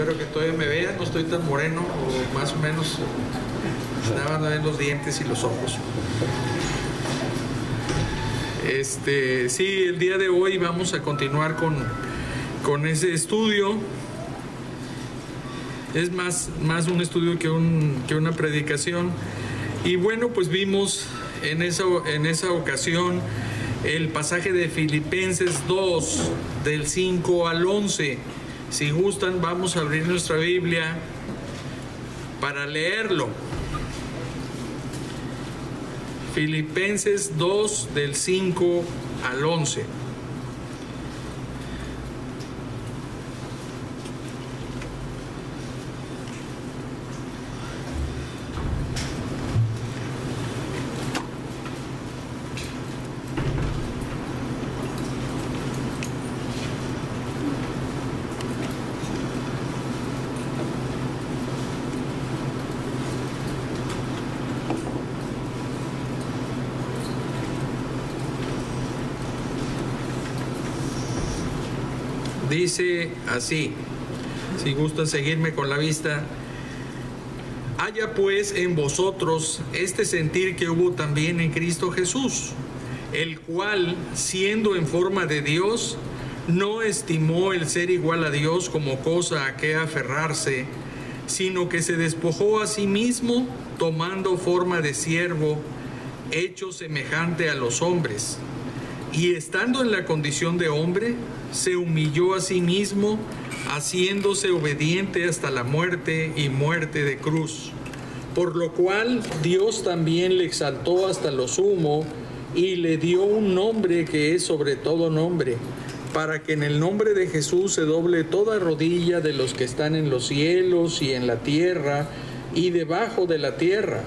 espero que todavía me vean, no estoy tan moreno, o más o menos nada más ven los dientes y los ojos. Sí, el día de hoy vamos a continuar con ese estudio. Es más un estudio que una predicación. Y bueno, pues vimos en esa ocasión el pasaje de Filipenses 2, del 5 al 11. Si gustan, vamos a abrir nuestra Biblia para leerlo. Filipenses 2, del 5 al 11. Dice así, si gustan seguirme con la vista: haya pues en vosotros este sentir que hubo también en Cristo Jesús, el cual, siendo en forma de Dios, no estimó el ser igual a Dios como cosa a que aferrarse, sino que se despojó a sí mismo, tomando forma de siervo, hecho semejante a los hombres. Y estando en la condición de hombre, se humilló a sí mismo, haciéndose obediente hasta la muerte y muerte de cruz. Por lo cual Dios también le exaltó hasta lo sumo y le dio un nombre que es sobre todo nombre, para que en el nombre de Jesús se doble toda rodilla de los que están en los cielos y en la tierra y debajo de la tierra,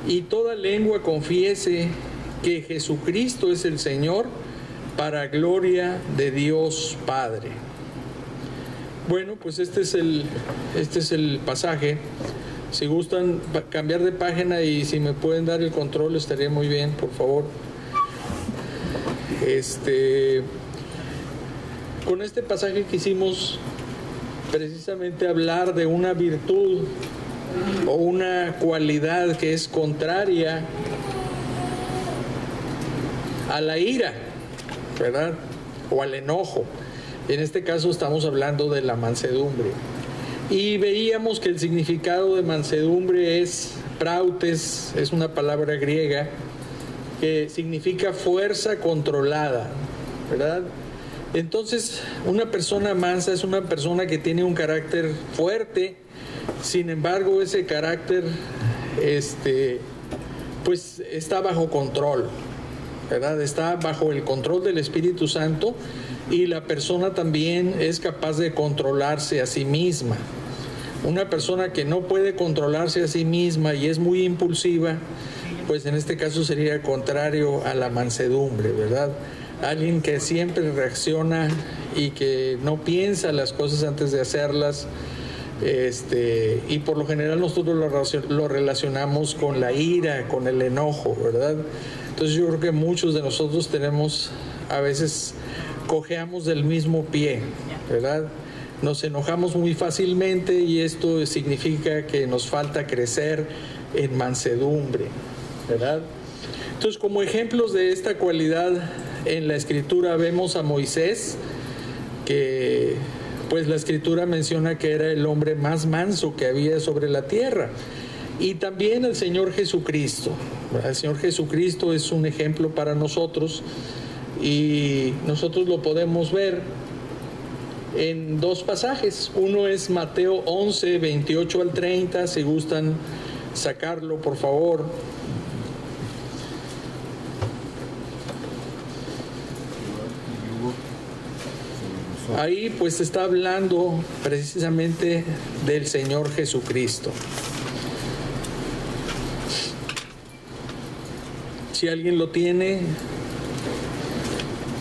y toda lengua confiese que Jesucristo es el Señor, para gloria de Dios Padre. Bueno, pues este es el pasaje. Si gustan cambiar de página y si me pueden dar el control, estaría muy bien, por favor. Con este pasaje quisimos precisamente hablar de una virtud o una cualidad que es contraria a la ira, ¿verdad? O al enojo. En este caso estamos hablando de la mansedumbre. Y veíamos que el significado de mansedumbre es prautes, es una palabra griega que significa fuerza controlada, ¿verdad? Entonces, una persona mansa es una persona que tiene un carácter fuerte. Sin embargo, ese carácter pues está bajo control, ¿verdad? Está bajo el control del Espíritu Santo, y la persona también es capaz de controlarse a sí misma. Una persona que no puede controlarse a sí misma y es muy impulsiva, pues en este caso sería contrario a la mansedumbre, ¿verdad? Alguien que siempre reacciona y que no piensa las cosas antes de hacerlas, y por lo general nosotros lo relacionamos con la ira, con el enojo, ¿verdad? Entonces yo creo que muchos de nosotros a veces cojeamos del mismo pie, ¿verdad? Nos enojamos muy fácilmente y esto significa que nos falta crecer en mansedumbre, ¿verdad? Entonces, como ejemplos de esta cualidad en la Escritura vemos a Moisés, que pues la Escritura menciona que era el hombre más manso que había sobre la tierra. Y también el Señor Jesucristo. El Señor Jesucristo es un ejemplo para nosotros, y nosotros lo podemos ver en dos pasajes. Uno es Mateo 11, 28 al 30, si gustan sacarlo, por favor. Ahí pues está hablando precisamente del Señor Jesucristo. Si alguien lo tiene,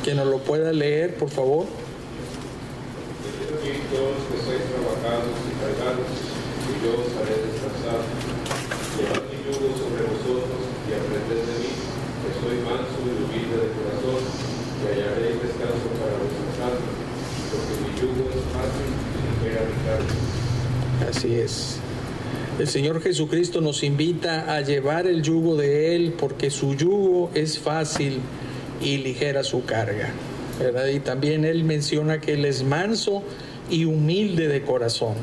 que nos lo pueda leer, por favor. Y todos que sois trabajados y cargados, y yo os haré descansar. Llevad mi yugo sobre vosotros y aprended de mí, que soy manso y humilde de corazón, y hallaréis descanso para vuestras almas, porque mi yugo es fácil y ligera mi carga. Así es. El Señor Jesucristo nos invita a llevar el yugo de Él porque su yugo es fácil y ligera su carga, ¿verdad? Y también Él menciona que Él es manso y humilde de corazón.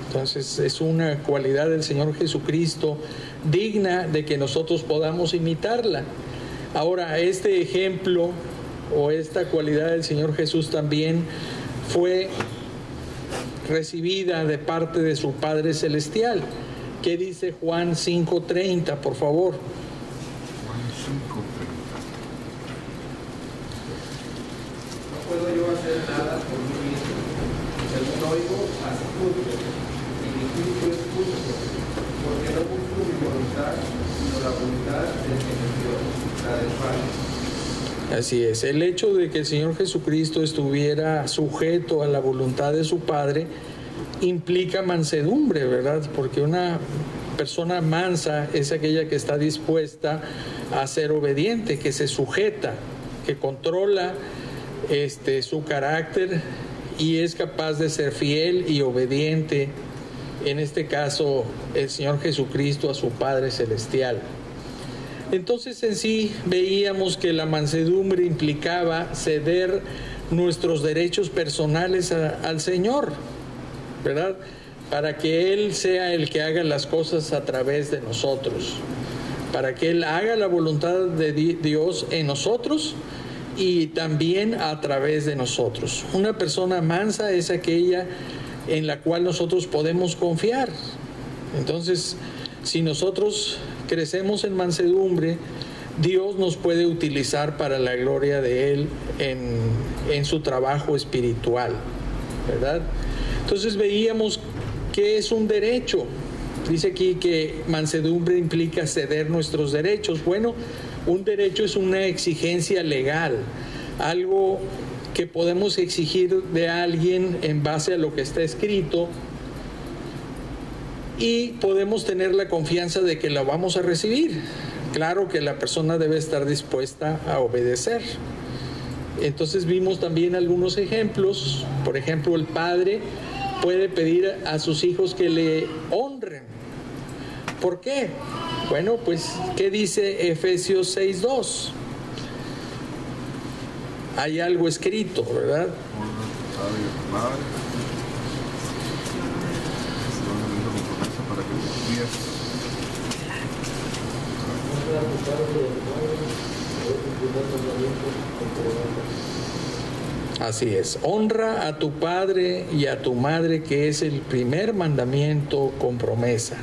Entonces es una cualidad del Señor Jesucristo digna de que nosotros podamos imitarla. Ahora, este ejemplo o esta cualidad del Señor Jesús también fue recibida de parte de su Padre Celestial. ¿Qué dice Juan 5:30, por favor? Juan 5:30. No puedo yo hacer nada por mí mismo. Según oigo, así juzgo. Y mi juicio es justo, porque no busco mi voluntad, sino la voluntad del que me dio, la del Padre. Así es. El hecho de que el Señor Jesucristo estuviera sujeto a la voluntad de su Padre implica mansedumbre, ¿verdad? Porque una persona mansa es aquella que está dispuesta a ser obediente, que se sujeta, que controla su carácter y es capaz de ser fiel y obediente, en este caso el Señor Jesucristo, a su Padre Celestial. Entonces en sí veíamos que la mansedumbre implicaba ceder nuestros derechos personales al Señor, ¿verdad? Para que Él sea el que haga las cosas a través de nosotros, para que Él haga la voluntad de Dios en nosotros y también a través de nosotros. Una persona mansa es aquella en la cual nosotros podemos confiar. Entonces, si nosotros crecemos en mansedumbre, Dios nos puede utilizar para la gloria de Él en su trabajo espiritual, ¿verdad? Entonces veíamos que es un derecho. Dice aquí que mansedumbre implica ceder nuestros derechos. Bueno, un derecho es una exigencia legal, algo que podemos exigir de alguien en base a lo que está escrito y podemos tener la confianza de que la vamos a recibir. Claro que la persona debe estar dispuesta a obedecer. Entonces vimos también algunos ejemplos. Por ejemplo, el padre puede pedir a sus hijos que le honren. ¿Por qué? Bueno, pues, ¿qué dice Efesios 6:2? Hay algo escrito, ¿verdad? Así es, honra a tu padre y a tu madre, que es el primer mandamiento con promesa.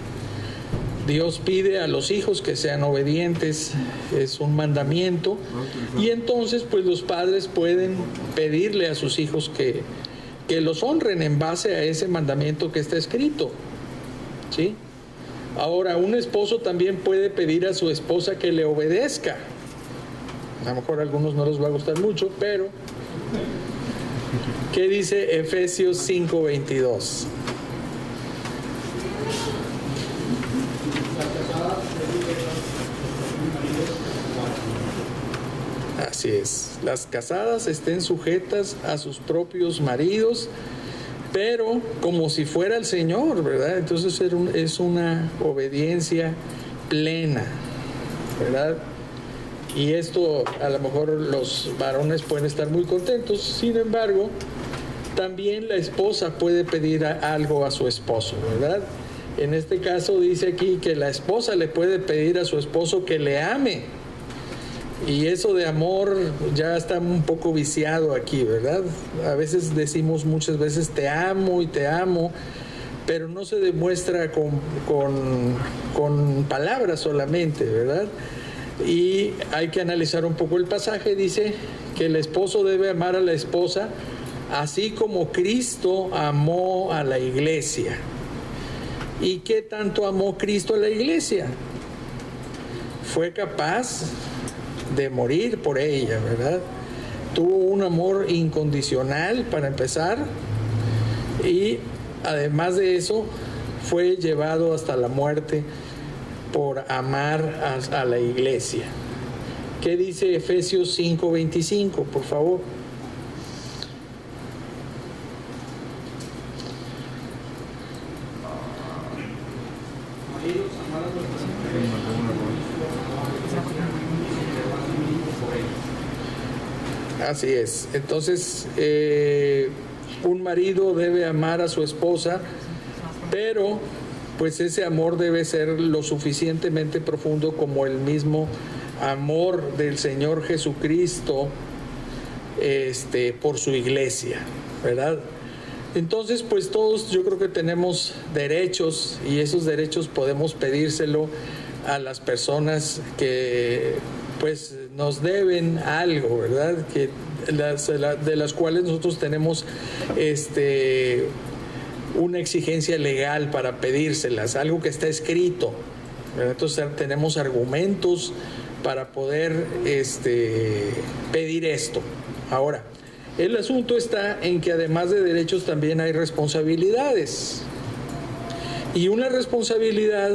Dios pide a los hijos que sean obedientes, es un mandamiento, y entonces pues los padres pueden pedirle a sus hijos que los honren en base a ese mandamiento que está escrito, ¿sí? Ahora, un esposo también puede pedir a su esposa que le obedezca. A lo mejor a algunos no les va a gustar mucho, pero ¿qué dice Efesios 5:22? Así es, las casadas estén sujetas a sus propios maridos, pero como si fuera el Señor, ¿verdad? Entonces es una obediencia plena, ¿verdad? Y esto a lo mejor los varones pueden estar muy contentos. Sin embargo, también la esposa puede pedir algo a su esposo, ¿verdad? En este caso dice aquí que la esposa le puede pedir a su esposo que le ame. Y eso de amor ya está un poco viciado aquí, ¿verdad? A veces decimos muchas veces te amo y te amo, pero no se demuestra con palabras solamente, ¿verdad? Y hay que analizar un poco el pasaje. Dice que el esposo debe amar a la esposa así como Cristo amó a la iglesia. ¿Y qué tanto amó Cristo a la iglesia? Fue capaz de morir por ella, ¿verdad? Tuvo un amor incondicional para empezar, y además de eso fue llevado hasta la muerte por amar a la iglesia. ¿Qué dice Efesios 5:25, por favor? maridos, amar a nuestras mujeres, por ellos. Así es. Entonces, un marido debe amar a su esposa, pero pues ese amor debe ser lo suficientemente profundo como el mismo amor del Señor Jesucristo por su iglesia, ¿verdad? Entonces, pues todos yo creo que tenemos derechos, y esos derechos podemos pedírselo a las personas que pues nos deben algo, ¿verdad? Que de las cuales nosotros tenemos una exigencia legal para pedírselas, algo que está escrito, ¿verdad? Entonces tenemos argumentos para poder pedir esto. Ahora, el asunto está en que además de derechos también hay responsabilidades. Y una responsabilidad,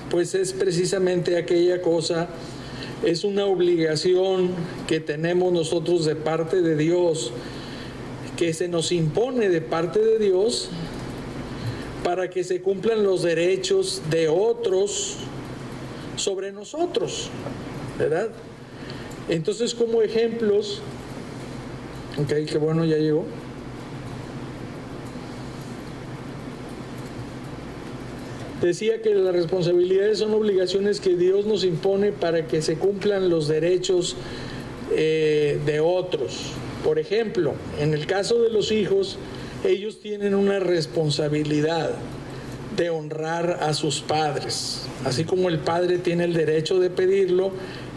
pues es precisamente aquella cosa, es una obligación que tenemos nosotros de parte de Dios, que se nos impone de parte de Dios para que se cumplan los derechos de otros sobre nosotros, ¿verdad? Entonces, como ejemplos, ok, qué bueno, ya llegó. Decía que las responsabilidades son obligaciones que Dios nos impone para que se cumplan los derechos de otros. Por ejemplo, en el caso de los hijos, ellos tienen una responsabilidad de honrar a sus padres. Así como el padre tiene el derecho de pedirlo,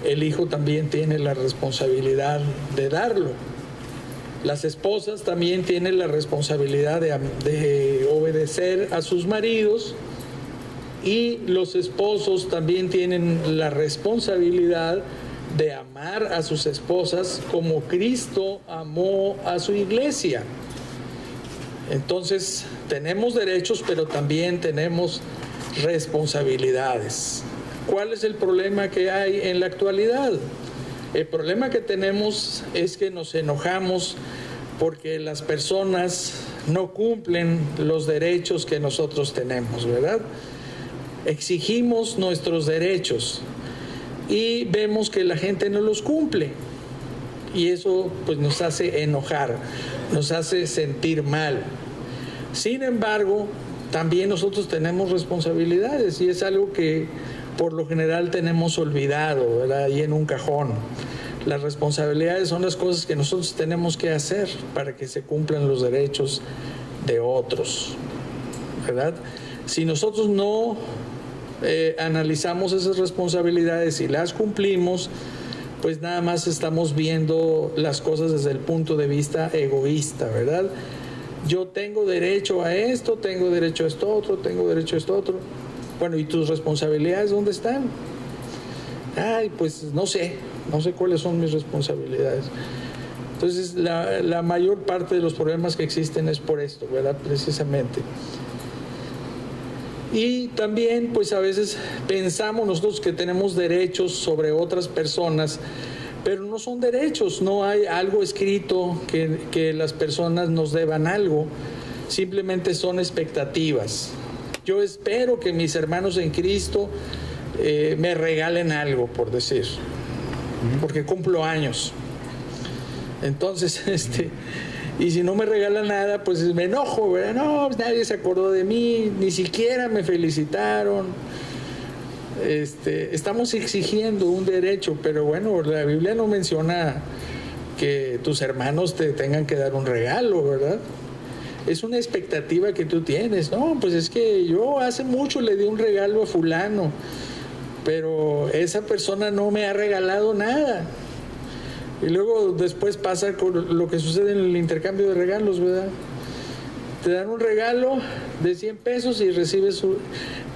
el hijo también tiene la responsabilidad de darlo. Las esposas también tienen la responsabilidad de obedecer a sus maridos, y los esposos también tienen la responsabilidad de amar a sus esposas como Cristo amó a su iglesia. Entonces, tenemos derechos, pero también tenemos responsabilidades. ¿Cuál es el problema que hay en la actualidad? El problema que tenemos es que nos enojamos porque las personas no cumplen los derechos que nosotros tenemos, ¿verdad? Exigimos nuestros derechos y vemos que la gente no los cumple, y eso pues nos hace enojar, nos hace sentir mal. Sin embargo, también nosotros tenemos responsabilidades, y es algo que por lo general tenemos olvidado, ¿verdad? Ahí en un cajón. Las responsabilidades son las cosas que nosotros tenemos que hacer para que se cumplan los derechos de otros, ¿verdad? Si nosotros no analizamos esas responsabilidades y las cumplimos, pues nada más estamos viendo las cosas desde el punto de vista egoísta, ¿verdad? Yo tengo derecho a esto, tengo derecho a esto otro, tengo derecho a esto otro. Bueno, ¿y tus responsabilidades dónde están? Ay, pues no sé cuáles son mis responsabilidades. Entonces, la mayor parte de los problemas que existen es por esto, ¿verdad? Precisamente. Y también, pues a veces pensamos nosotros que tenemos derechos sobre otras personas, pero no son derechos, no hay algo escrito que las personas nos deban algo, simplemente son expectativas. Yo espero que mis hermanos en Cristo me regalen algo, por decir, porque cumplo años. Entonces, y si no me regalan nada, pues me enojo, ¿verdad? No, nadie se acordó de mí, ni siquiera me felicitaron. Estamos exigiendo un derecho, pero bueno, la Biblia no menciona que tus hermanos te tengan que dar un regalo, ¿verdad? Es una expectativa que tú tienes. No, pues es que yo hace mucho le di un regalo a fulano, pero esa persona no me ha regalado nada. Y luego después pasa con lo que sucede en el intercambio de regalos, ¿verdad? Te dan un regalo de 100 pesos y recibes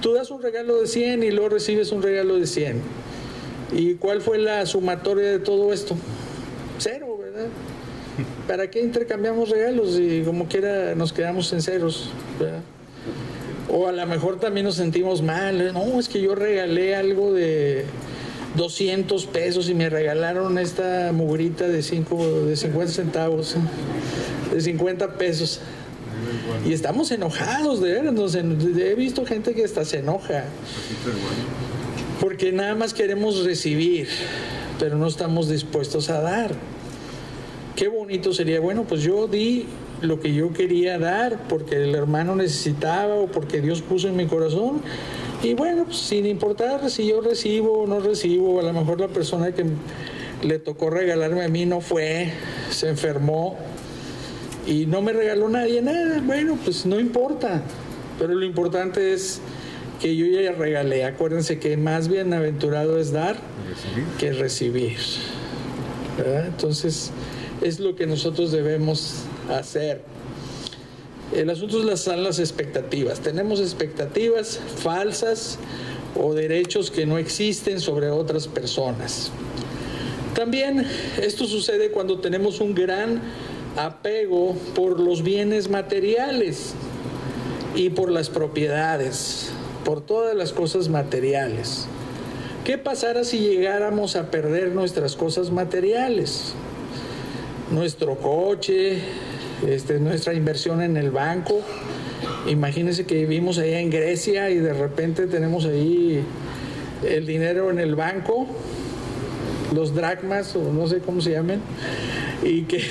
tú das un regalo de 100 y luego recibes un regalo de 100. ¿Y cuál fue la sumatoria de todo esto? 0, ¿verdad? ¿Para qué intercambiamos regalos y como quiera nos quedamos en ceros, ¿verdad? O a lo mejor también nos sentimos mal. No, es que yo regalé algo de 200 pesos y me regalaron esta mugrita de 50 centavos, de 50 pesos. Y estamos enojados, de veras. He visto gente que hasta se enoja. Porque nada más queremos recibir, pero no estamos dispuestos a dar. Qué bonito sería, bueno, pues yo di lo que yo quería dar porque el hermano necesitaba o porque Dios puso en mi corazón. Y bueno, pues sin importar si yo recibo o no recibo, a lo mejor la persona que le tocó regalarme a mí no fue, se enfermó y no me regaló nadie nada. Bueno, pues no importa, pero lo importante es que yo ya regalé. Acuérdense que más bienaventurado es dar que recibir, ¿verdad? Entonces es lo que nosotros debemos hacer. El asunto son las expectativas. Tenemos expectativas falsas o derechos que no existen sobre otras personas. También esto sucede cuando tenemos un gran apego por los bienes materiales y por las propiedades, por todas las cosas materiales. ¿Qué pasará si llegáramos a perder nuestras cosas materiales? Nuestro coche, nuestra inversión en el banco. Imagínense que vivimos allá en Grecia y de repente tenemos ahí el dinero en el banco, los dracmas o no sé cómo se llaman, y que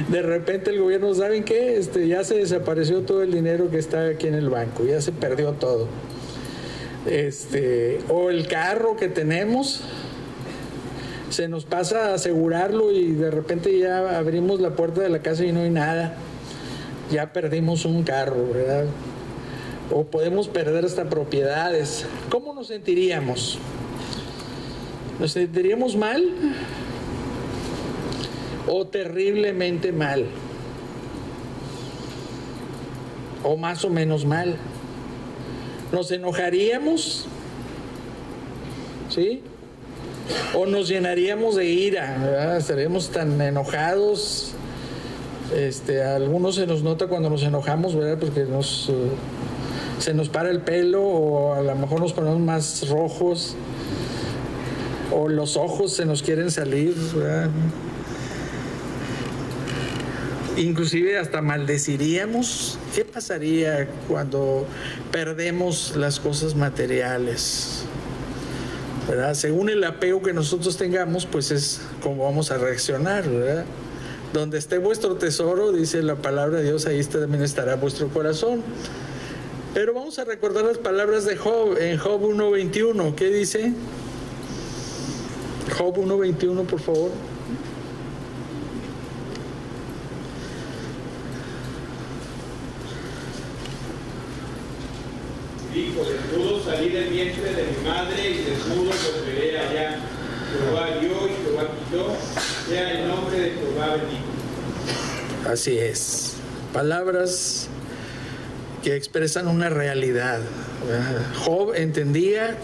de repente el gobierno, ¿saben qué? Ya se desapareció todo el dinero que está aquí en el banco, ya se perdió todo. O el carro que tenemos, se nos pasa a asegurarlo y de repente ya abrimos la puerta de la casa y no hay nada. Ya perdimos un carro, ¿verdad? O podemos perder hasta propiedades. ¿Cómo nos sentiríamos? ¿Nos sentiríamos mal? ¿O terriblemente mal? ¿O más o menos mal? ¿Nos enojaríamos? ¿Sí? O nos llenaríamos de ira, ¿verdad? Estaríamos tan enojados. A algunos se nos nota cuando nos enojamos, ¿verdad? Porque se nos para el pelo, o a lo mejor nos ponemos más rojos, o los ojos se nos quieren salir, ¿verdad? Inclusive hasta maldeciríamos. ¿Qué pasaría cuando perdemos las cosas materiales? ¿Verdad? Según el apego que nosotros tengamos, pues es como vamos a reaccionar, ¿verdad? Donde esté vuestro tesoro, dice la palabra de Dios, ahí también estará vuestro corazón. Pero vamos a recordar las palabras de Job en Job 1:21. ¿Qué dice? Job 1:21, por favor. Dijo: desnudo salí del vientre de mi madre y desnudo volveré allá. Jehová dio y Jehová quitó, sea el nombre de Jehová bendito. Así es. Palabras que expresan una realidad. Job entendía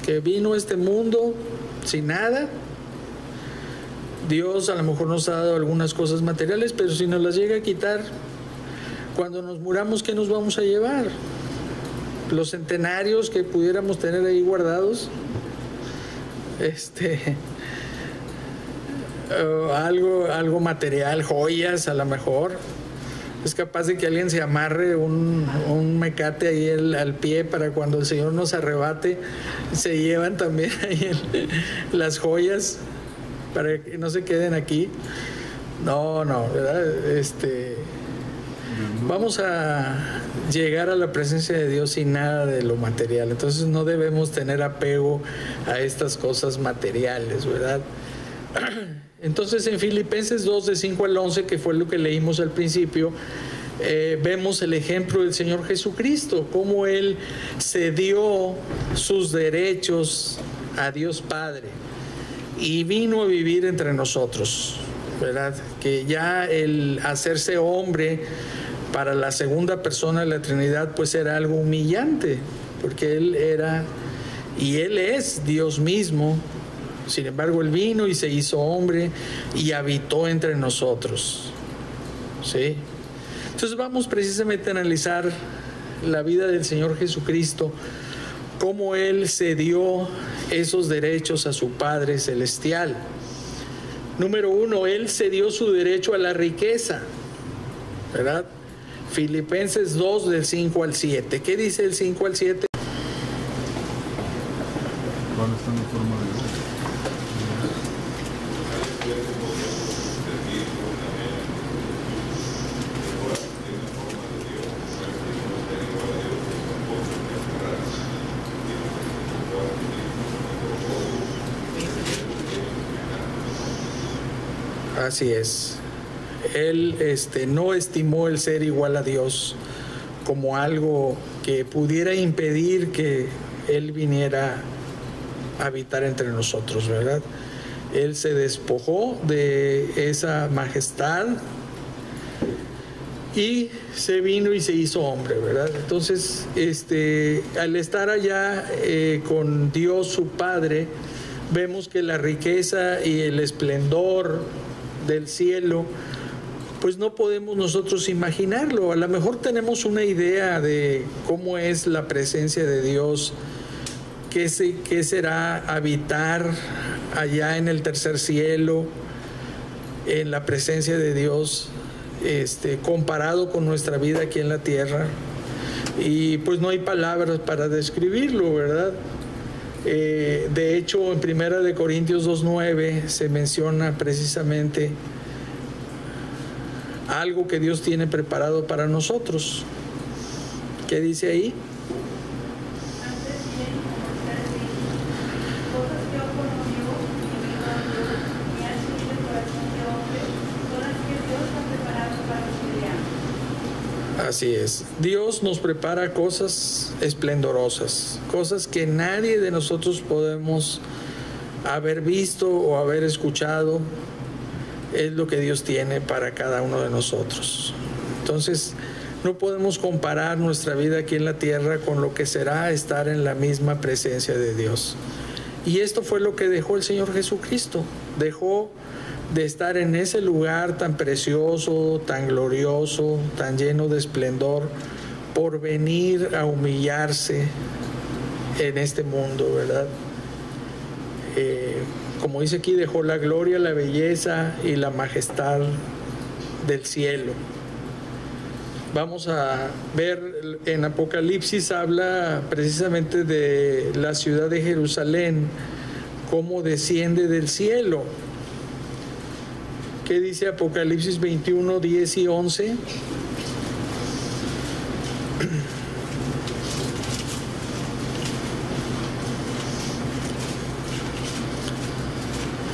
que vino a este mundo sin nada. Dios a lo mejor nos ha dado algunas cosas materiales, pero si nos las llega a quitar, cuando nos muramos, ¿qué nos vamos a llevar? Los centenarios que pudiéramos tener ahí guardados, algo material, joyas a lo mejor. Es capaz de que alguien se amarre un mecate ahí al pie para cuando el Señor nos arrebate, se llevan también ahí las joyas para que no se queden aquí. No, ¿verdad? Vamos a llegar a la presencia de Dios sin nada de lo material. Entonces no debemos tener apego a estas cosas materiales, ¿verdad? Entonces en Filipenses 2, de 5 al 11, que fue lo que leímos al principio, vemos el ejemplo del Señor Jesucristo, cómo Él cedió sus derechos a Dios Padre y vino a vivir entre nosotros, ¿verdad? Que ya el hacerse hombre para la segunda persona de la Trinidad pues era algo humillante, porque Él era y Él es Dios mismo. Sin embargo, Él vino y se hizo hombre y habitó entre nosotros, ¿sí? Entonces vamos precisamente a analizar la vida del Señor Jesucristo, cómo Él cedió esos derechos a su Padre Celestial. Número 1, Él cedió su derecho a la riqueza, ¿verdad? Filipenses 2 del 5 al 7. ¿Qué dice el 5 al 7? ¿Cuál está en forma de Dios? Así es. Él no estimó el ser igual a Dios como algo que pudiera impedir que Él viniera a habitar entre nosotros, ¿verdad? Él se despojó de esa majestad y se vino y se hizo hombre, ¿verdad? Entonces, al estar allá con Dios su Padre, vemos que la riqueza y el esplendor del cielo, pues no podemos nosotros imaginarlo. A lo mejor tenemos una idea de cómo es la presencia de Dios, qué será habitar allá en el tercer cielo, en la presencia de Dios, comparado con nuestra vida aquí en la tierra. Y pues no hay palabras para describirlo, ¿verdad? De hecho, en 1 Corintios 2:9 se menciona precisamente algo que Dios tiene preparado para nosotros. ¿Qué dice ahí? Así es. Dios nos prepara cosas esplendorosas, cosas que nadie de nosotros podemos haber visto o haber escuchado. Es lo que Dios tiene para cada uno de nosotros. Entonces, no podemos comparar nuestra vida aquí en la tierra con lo que será estar en la misma presencia de Dios. Y esto fue lo que dejó el Señor Jesucristo. Dejó de estar en ese lugar tan precioso, tan glorioso, tan lleno de esplendor, por venir a humillarse en este mundo, ¿verdad? Como dice aquí, dejó la gloria, la belleza y la majestad del cielo. Vamos a ver en Apocalipsis, habla precisamente de la ciudad de Jerusalén, cómo desciende del cielo. ¿Qué dice Apocalipsis 21, 10 y 11?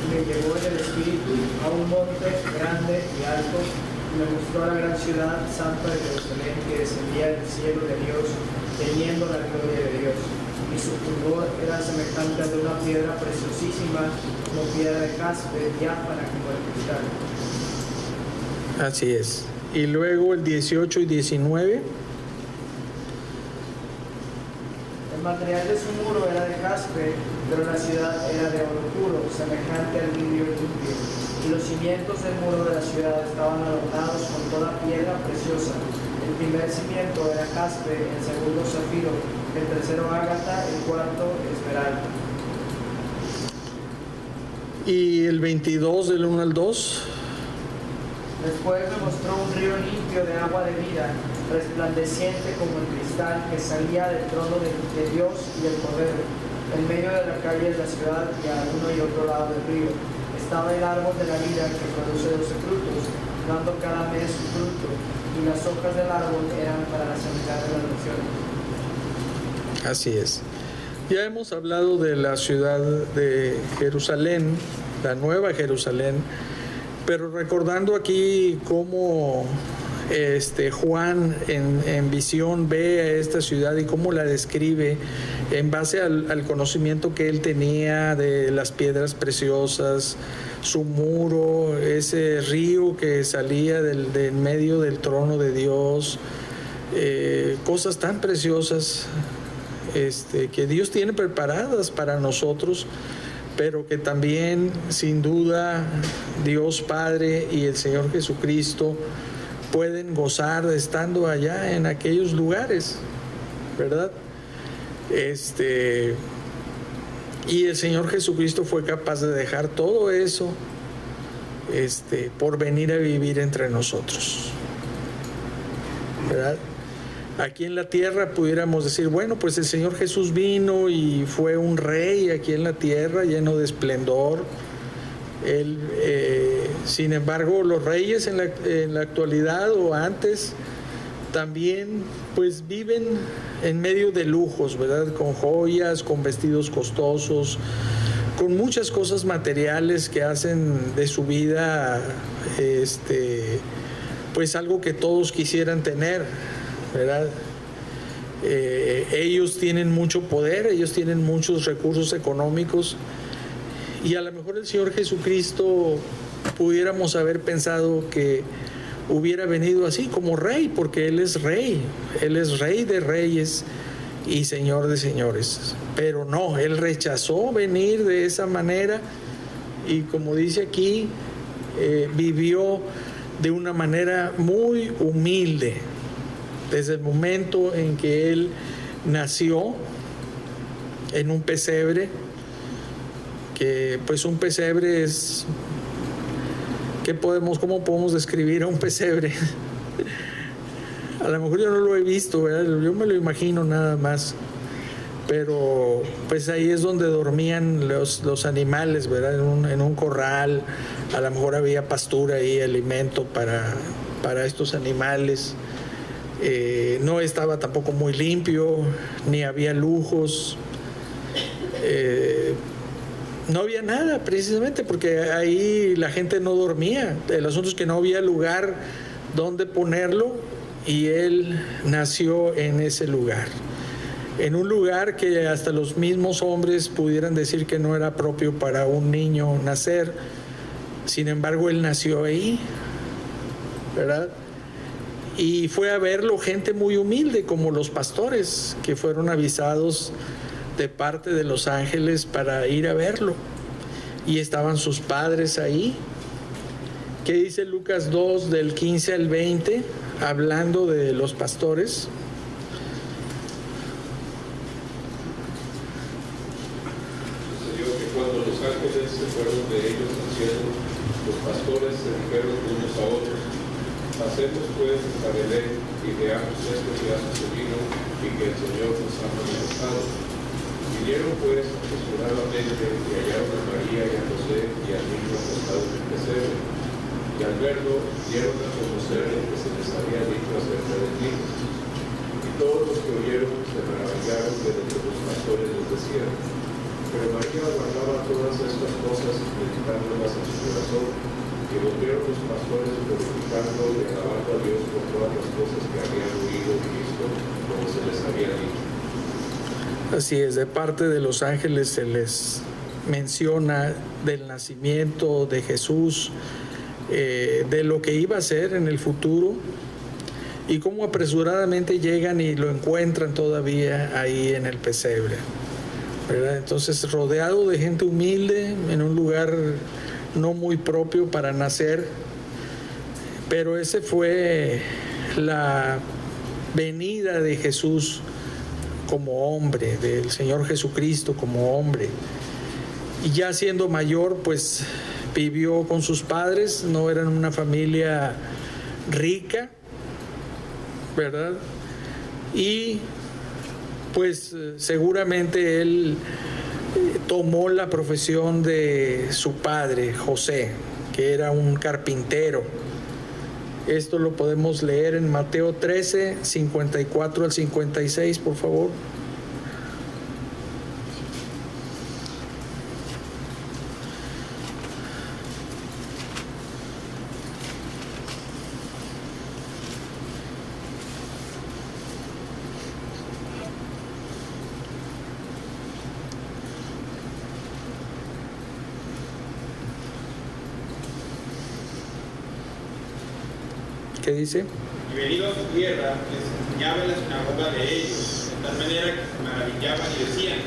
Me llevó en el espíritu a un monte grande y alto y me mostró a la gran ciudad santa de Jerusalén que descendía del cielo de Dios, teniendo la gloria de Dios. Y su fulgor era semejante al de una piedra preciosísima, como piedra de jaspe, diáfana como el cristal. Así es. Y luego el 18 y 19. El material de su muro era de jaspe, pero la ciudad era de oro puro, semejante al vidrio limpio. Y los cimientos del muro de la ciudad estaban adornados con toda piedra preciosa. El primer cimiento era jaspe, el segundo zafiro, el tercero ágata, el cuarto esmeralda. Y el 22 del 1 al 2. Después me mostró un río limpio de agua de vida, resplandeciente como el cristal que salía del trono de Dios y del Cordero. En medio de la calle de la ciudad y a uno y otro lado del río estaba el árbol de la vida que produce 12 frutos, dando cada mes su fruto, y las hojas del árbol eran para la sanidad de las naciones. Así es. Ya hemos hablado de la ciudad de Jerusalén, la Nueva Jerusalén, pero recordando aquí cómo Juan en visión ve a esta ciudad y cómo la describe en base al conocimiento que él tenía de las piedras preciosas, su muro, ese río que salía del medio del trono de Dios, cosas tan preciosas que Dios tiene preparadas para nosotros, pero que también sin duda Dios Padre y el Señor Jesucristo pueden gozar de estando allá en aquellos lugares, ¿verdad? Y el Señor Jesucristo fue capaz de dejar todo eso por venir a vivir entre nosotros, ¿verdad? Aquí en la tierra pudiéramos decir, bueno, pues el Señor Jesús vino y fue un rey aquí en la tierra, lleno de esplendor. Él, sin embargo, los reyes en la actualidad o antes también pues viven en medio de lujos, ¿verdad? Con joyas, con vestidos costosos, con muchas cosas materiales que hacen de su vida pues algo que todos quisieran tener, ¿verdad? Ellos tienen mucho poder, ellos tienen muchos recursos económicos, y a lo mejor el Señor Jesucristo pudiéramos haber pensado que hubiera venido así como rey, porque Él es rey de reyes y Señor de señores. Pero no, Él rechazó venir de esa manera y, como dice aquí, vivió de una manera muy humilde. Desde el momento en que Él nació en un pesebre, que pues un pesebre es... ¿Cómo podemos describir a un pesebre? A lo mejor yo no lo he visto, ¿verdad? Yo me lo imagino nada más. Pero pues ahí es donde dormían los animales, ¿verdad? En un corral. A lo mejor había pastura ahí, alimento para estos animales. No estaba tampoco muy limpio, ni había lujos. No había nada, precisamente porque ahí la gente no dormía. El asunto es que no había lugar donde ponerlo, y Él nació en ese lugar. En un lugar que hasta los mismos hombres pudieran decir que no era propio para un niño nacer. Sin embargo, Él nació ahí, ¿verdad? Y fue a verlo gente muy humilde, como los pastores, que fueron avisados de parte de los ángeles para ir a verlo, y estaban sus padres ahí. ¿Qué dice Lucas 2 del 15 al 20 hablando de los pastores? Sucedió que cuando los ángeles se fueron de ellos al cielo, los pastores se dijeron unos a otros: pasemos pues a Belén y veamos esto que ha sucedido y que el Señor nos ha manifestado. Vinieron pues apresuradamente y hallaron a María y a José y al niño acostado en el pesebre. Y al verlo, dieron a conocer lo que se les había dicho acerca del niño. Y todos los que oyeron se maravillaron de lo que los pastores les decían. Pero María guardaba todas estas cosas, meditándolas en su corazón. Y volvieron los pastores glorificando y alabando a Dios por todas las cosas que habían oído y visto, como se les había dicho. Así es, de parte de los ángeles se les menciona del nacimiento de Jesús, de lo que iba a ser en el futuro, y cómo apresuradamente llegan y lo encuentran todavía ahí en el pesebre, ¿verdad? Entonces, rodeado de gente humilde, en un lugar no muy propio para nacer, pero ese fue la venida de Jesús como hombre, del Señor Jesucristo como hombre. Y ya siendo mayor, pues vivió con sus padres, no eran una familia rica, ¿verdad? Y pues seguramente él tomó la profesión de su padre, José, que era un carpintero. Esto lo podemos leer en Mateo 13, 54 al 56, por favor. ¿Qué dice? Y venido a su tierra, les enseñaba en la sinagoga de ellos, de tal manera que se maravillaban y decían: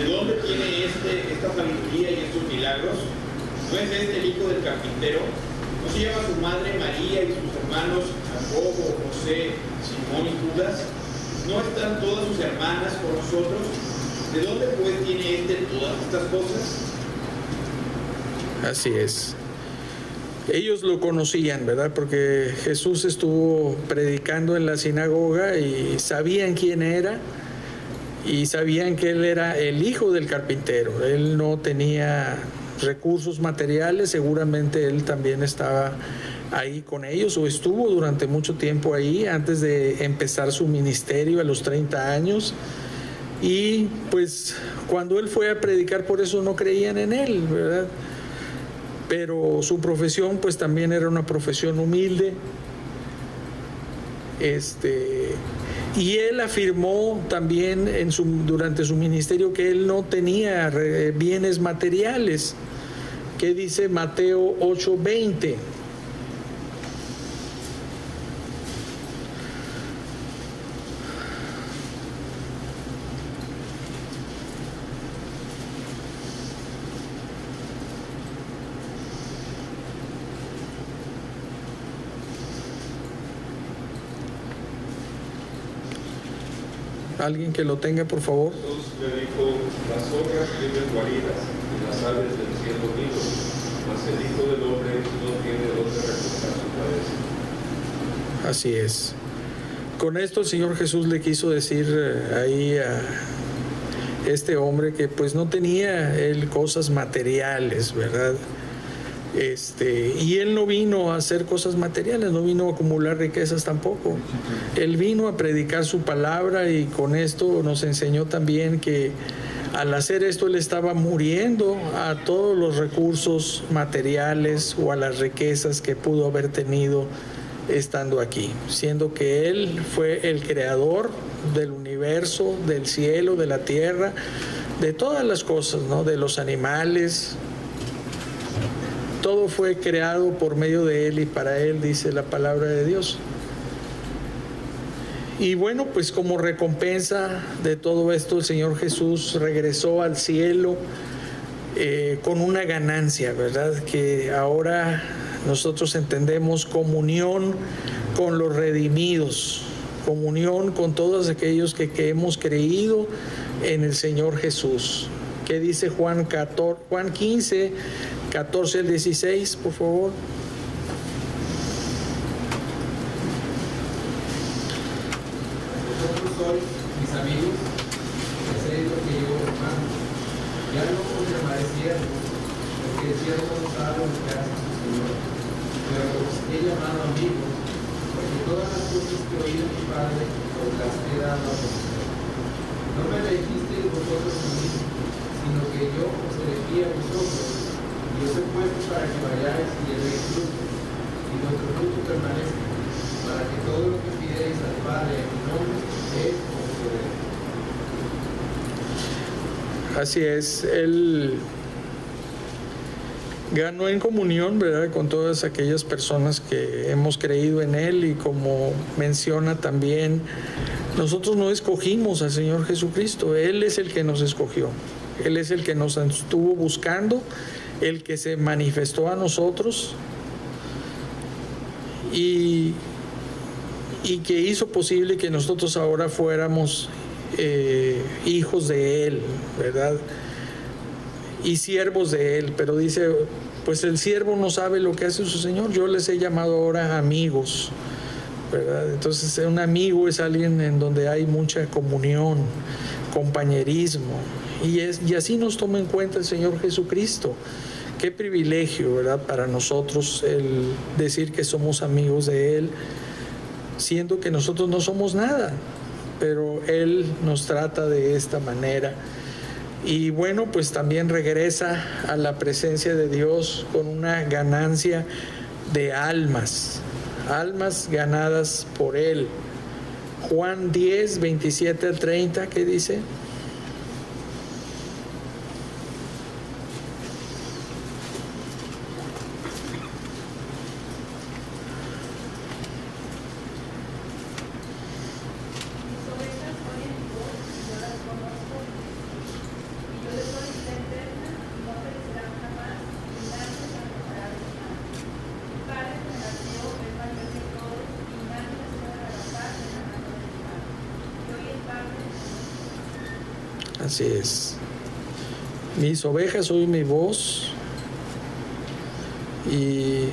¿de dónde tiene esta sabiduría y estos milagros? ¿No es este el hijo del carpintero? ¿No se llama su madre María y sus hermanos Jacobo, José, Simón y Judas? ¿No están todas sus hermanas con nosotros? ¿De dónde pues tiene todas estas cosas? Así es. Ellos lo conocían, ¿verdad? Porque Jesús estuvo predicando en la sinagoga y sabían quién era y sabían que él era el hijo del carpintero. Él no tenía recursos materiales, seguramente él también estaba ahí con ellos o estuvo durante mucho tiempo ahí antes de empezar su ministerio a los 30 años. Y pues cuando él fue a predicar, por eso no creían en él, ¿verdad? Pero su profesión pues también era una profesión humilde. Y él afirmó también durante su ministerio que él no tenía bienes materiales. ¿Qué dice Mateo 8:20? Alguien que lo tenga, por favor. Jesús le dijo: las zorras viven guaridas y las aves del cielo nidos, mas el Hijo del Hombre no tiene donde recostar su cabeza. Así es. Con esto el Señor Jesús le quiso decir ahí a este hombre que pues no tenía él cosas materiales, ¿verdad? Y él no vino a hacer cosas materiales, no vino a acumular riquezas tampoco. Él vino a predicar su palabra y con esto nos enseñó también que al hacer esto él estaba muriendo a todos los recursos materiales o a las riquezas que pudo haber tenido estando aquí, siendo que él fue el creador del universo, del cielo, de la tierra, de todas las cosas, ¿no? De los animales. Todo fue creado por medio de él y para él, dice la palabra de Dios. Y bueno, pues como recompensa de todo esto, el Señor Jesús regresó al cielo con una ganancia, ¿verdad? Que ahora nosotros entendemos comunión con los redimidos, comunión con todos aquellos que hemos creído en el Señor Jesús. ¿Qué dice Juan 15, 14 al 16, por favor? Vosotros sois mis amigos, hacéis lo que yo os mando. Ya no os llamaré siervos, porque el siervo no sabe lo que hace su Señor, pero os he llamado amigos, porque todas las cosas que oí de mi Padre os las he dado a conocer. No me elegisteis vosotros a mí, sino que yo os elegí a vosotros, y os he puesto para que vayáis y llevéis fruto, y vuestro fruto permanezca, para que todo lo que pidéis al Padre en mi nombre, Él os lo dé. Así es, él ganó en comunión, ¿verdad?, con todas aquellas personas que hemos creído en él, y como menciona también, nosotros no escogimos al Señor Jesucristo, él es el que nos escogió, él es el que nos estuvo buscando, el que se manifestó a nosotros y que hizo posible que nosotros ahora fuéramos hijos de él, ¿verdad? Y siervos de él. Pero dice, pues el siervo no sabe lo que hace su Señor. Yo les he llamado ahora amigos, ¿verdad? Entonces un amigo es alguien en donde hay mucha comunión, compañerismo, y así nos toma en cuenta el Señor Jesucristo. Qué privilegio, ¿verdad?, para nosotros el decir que somos amigos de él, siendo que nosotros no somos nada, pero él nos trata de esta manera. Y bueno, pues también regresa a la presencia de Dios con una ganancia de almas ganadas por él. Juan 10, 27 al 30, ¿qué dice? Así es. Mis ovejas oyen mi voz y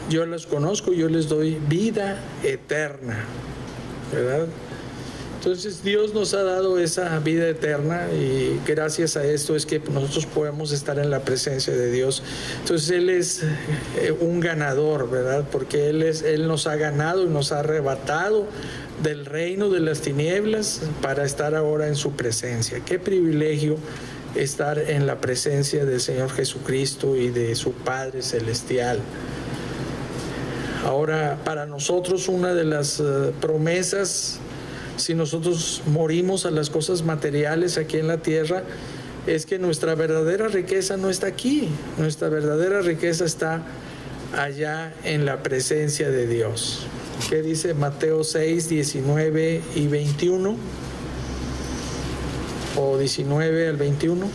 yo las conozco, yo les doy vida eterna, ¿verdad? Entonces Dios nos ha dado esa vida eterna y gracias a esto es que nosotros podemos estar en la presencia de Dios. Entonces Él es un ganador, ¿verdad? Porque Él nos ha ganado y nos ha arrebatado del reino de las tinieblas para estar ahora en su presencia. Qué privilegio estar en la presencia del Señor Jesucristo y de su Padre Celestial. Ahora, para nosotros una de las promesas, si nosotros morimos a las cosas materiales aquí en la tierra, es que nuestra verdadera riqueza no está aquí. Nuestra verdadera riqueza está allá en la presencia de Dios. ¿Qué dice Mateo 6, 19 y 21? O 19 al 21.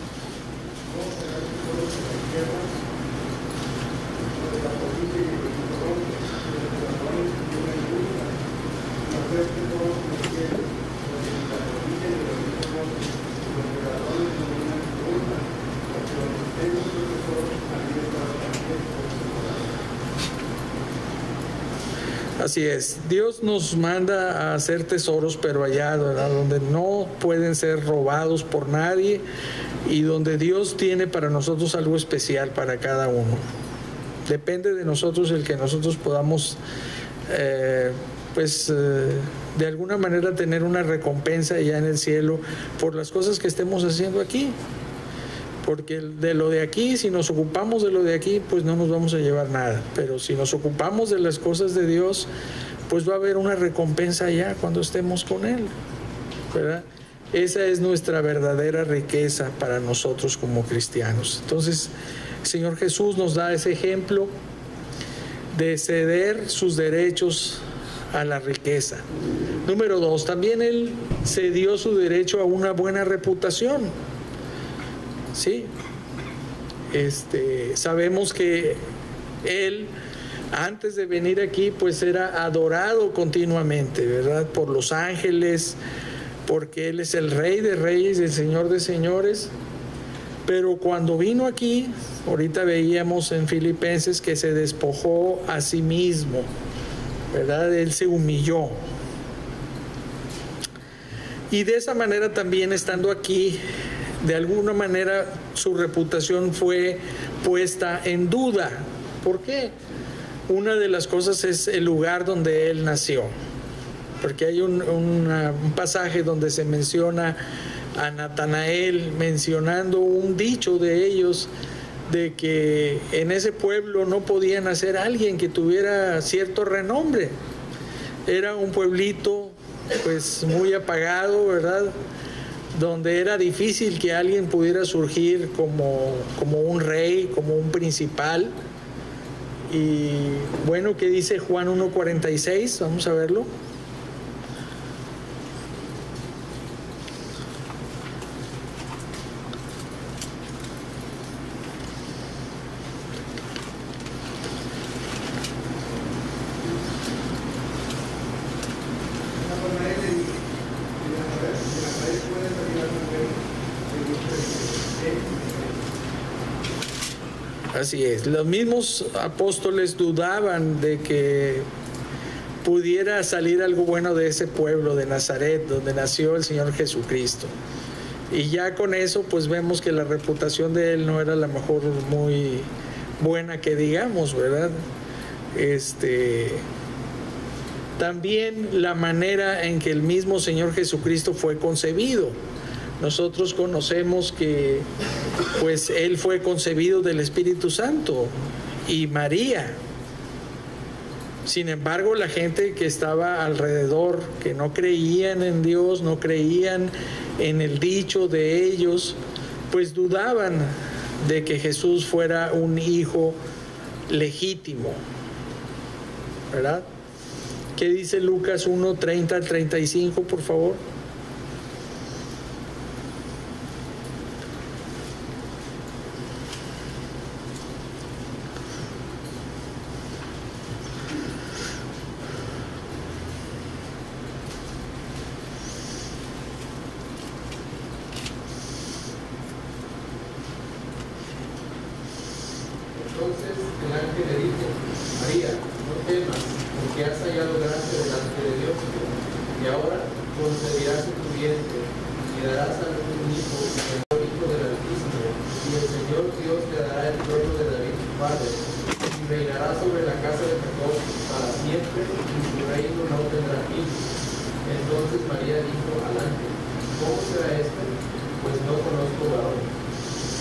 Así es, Dios nos manda a hacer tesoros, pero allá, ¿verdad?, donde no pueden ser robados por nadie y donde Dios tiene para nosotros algo especial para cada uno. Depende de nosotros el que nosotros podamos, de alguna manera tener una recompensa allá en el cielo por las cosas que estemos haciendo aquí. Porque de lo de aquí, si nos ocupamos de lo de aquí, pues no nos vamos a llevar nada. Pero si nos ocupamos de las cosas de Dios, pues va a haber una recompensa allá cuando estemos con Él, ¿verdad? Esa es nuestra verdadera riqueza para nosotros como cristianos. Entonces, el Señor Jesús nos da ese ejemplo de ceder sus derechos a la riqueza. Número 2, también Él cedió su derecho a una buena reputación. Sí, sabemos que Él, antes de venir aquí, pues era adorado continuamente, ¿verdad? Por los ángeles, porque Él es el Rey de Reyes, el Señor de Señores. Pero cuando vino aquí, ahorita veíamos en Filipenses que se despojó a sí mismo, ¿verdad? Él se humilló. Y de esa manera también, estando aquí, de alguna manera su reputación fue puesta en duda. ¿Por qué? Una de las cosas es el lugar donde Él nació. Porque hay un pasaje donde se menciona a Natanael mencionando un dicho de ellos de que en ese pueblo no podía nacer alguien que tuviera cierto renombre. Era un pueblito pues muy apagado, ¿verdad?, donde era difícil que alguien pudiera surgir como un rey, como un principal. Y bueno, ¿qué dice Juan 1:46? Vamos a verlo. Así es, los mismos apóstoles dudaban de que pudiera salir algo bueno de ese pueblo de Nazaret, donde nació el Señor Jesucristo. Y ya con eso, pues vemos que la reputación de Él no era la mejor muy buena que digamos, ¿verdad? También la manera en que el mismo Señor Jesucristo fue concebido. Nosotros conocemos que pues Él fue concebido del Espíritu Santo y María. Sin embargo, la gente que estaba alrededor, que no creían en Dios, no creían en el dicho de ellos, pues dudaban de que Jesús fuera un hijo legítimo, ¿verdad? ¿Qué dice Lucas 1:30 al 35, por favor? Entonces el ángel le dijo: María, no temas, porque has hallado gracia delante de Dios. Y ahora concebirás en tu vientre y darás a luz un hijo, el Hijo del Altísimo, y el Señor Dios te dará el trono de David su padre, y reinará sobre la casa de Jacob para siempre, y su reino no tendrá fin. Entonces María dijo al ángel: ¿Cómo será esto? Pues no conozco varón.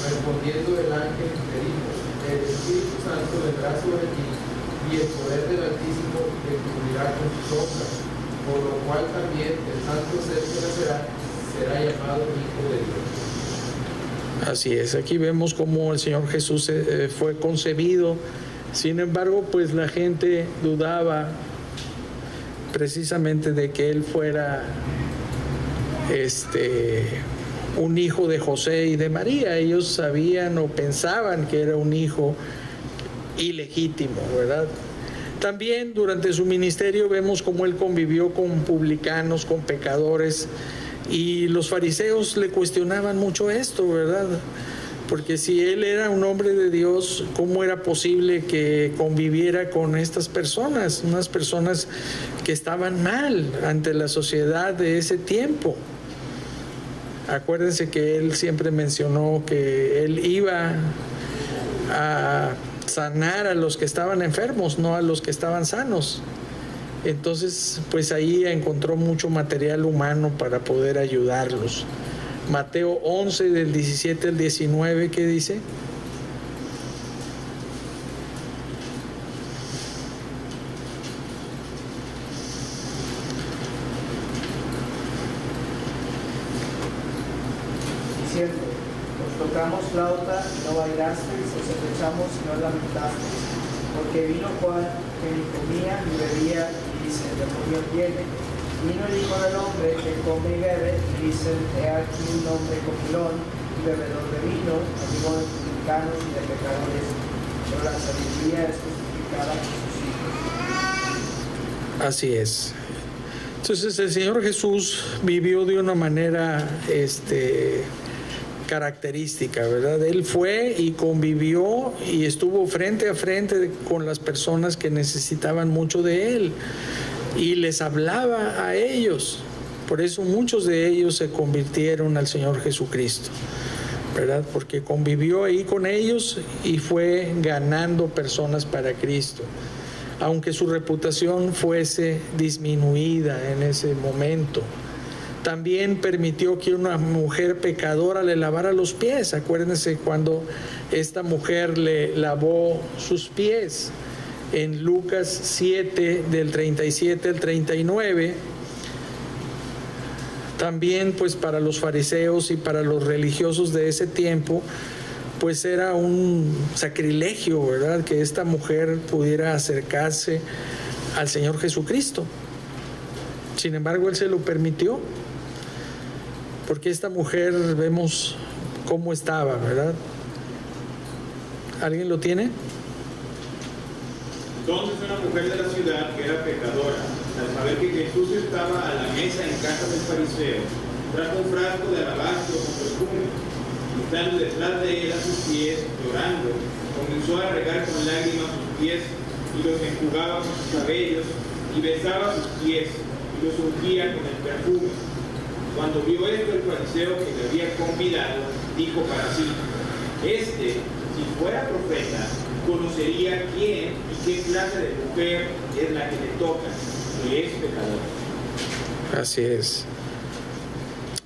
Respondiendo el ángel le dijo: El Espíritu Santo vendrá sobre ti, y el poder del Altísimo te cubrirá con su sombra, por lo cual también el santo ser que nacerá será llamado Hijo de Dios. Así es, aquí vemos cómo el Señor Jesús fue concebido. Sin embargo, pues la gente dudaba precisamente de que él fuera un hijo de José y de María. Ellos sabían o pensaban que era un hijo ilegítimo, ¿verdad? También durante su ministerio vemos cómo él convivió con publicanos, con pecadores, y los fariseos le cuestionaban mucho esto, ¿verdad? Porque si él era un hombre de Dios, ¿cómo era posible que conviviera con estas personas? Unas personas que estaban mal ante la sociedad de ese tiempo. Acuérdense que él siempre mencionó que él iba a sanar a los que estaban enfermos, no a los que estaban sanos. Entonces, pues ahí encontró mucho material humano para poder ayudarlos. Mateo 11, del 17 al 19, ¿qué dice? Diciendo: os tocamos flauta y no bailasteis, os escuchamos y no lamentasteis. Porque vino Juan, que ni comía ni bebía, y dice: el demonio tiene. Vino el Hijo del Hombre, que come y bebe, y dicen: he aquí un hombre comilón y bebedor de vino, amigo de publicanos y de pecadores, pero la sabiduría es justificada por sus hijos. Así es. Entonces el Señor Jesús vivió de una manera característica, ¿verdad? Él fue y convivió y estuvo frente a frente con las personas que necesitaban mucho de él y les hablaba a ellos. Por eso muchos de ellos se convirtieron al Señor Jesucristo, ¿verdad? Porque convivió ahí con ellos y fue ganando personas para Cristo, aunque su reputación fuese disminuida en ese momento. También permitió que una mujer pecadora le lavara los pies. Acuérdense cuando esta mujer le lavó sus pies en Lucas 7, del 37 al 39. También pues para los fariseos y para los religiosos de ese tiempo, pues era un sacrilegio, ¿verdad?, que esta mujer pudiera acercarse al Señor Jesucristo. Sin embargo, Él se lo permitió, porque esta mujer vemos cómo estaba, ¿verdad? ¿Alguien lo tiene? Entonces una mujer de la ciudad, que era pecadora, al saber que Jesús estaba a la mesa en casa del fariseo, trajo un frasco de alabastro con perfume, y estando detrás de él a sus pies, llorando, comenzó a regar con lágrimas sus pies, y los enjugaba con sus cabellos, y besaba sus pies, y los ungía con el perfume. Cuando vio esto el fariseo que le había convidado, dijo para sí: si fuera profeta, conocería quién y qué clase de mujer es la que le toca, que es pecadora. Así es.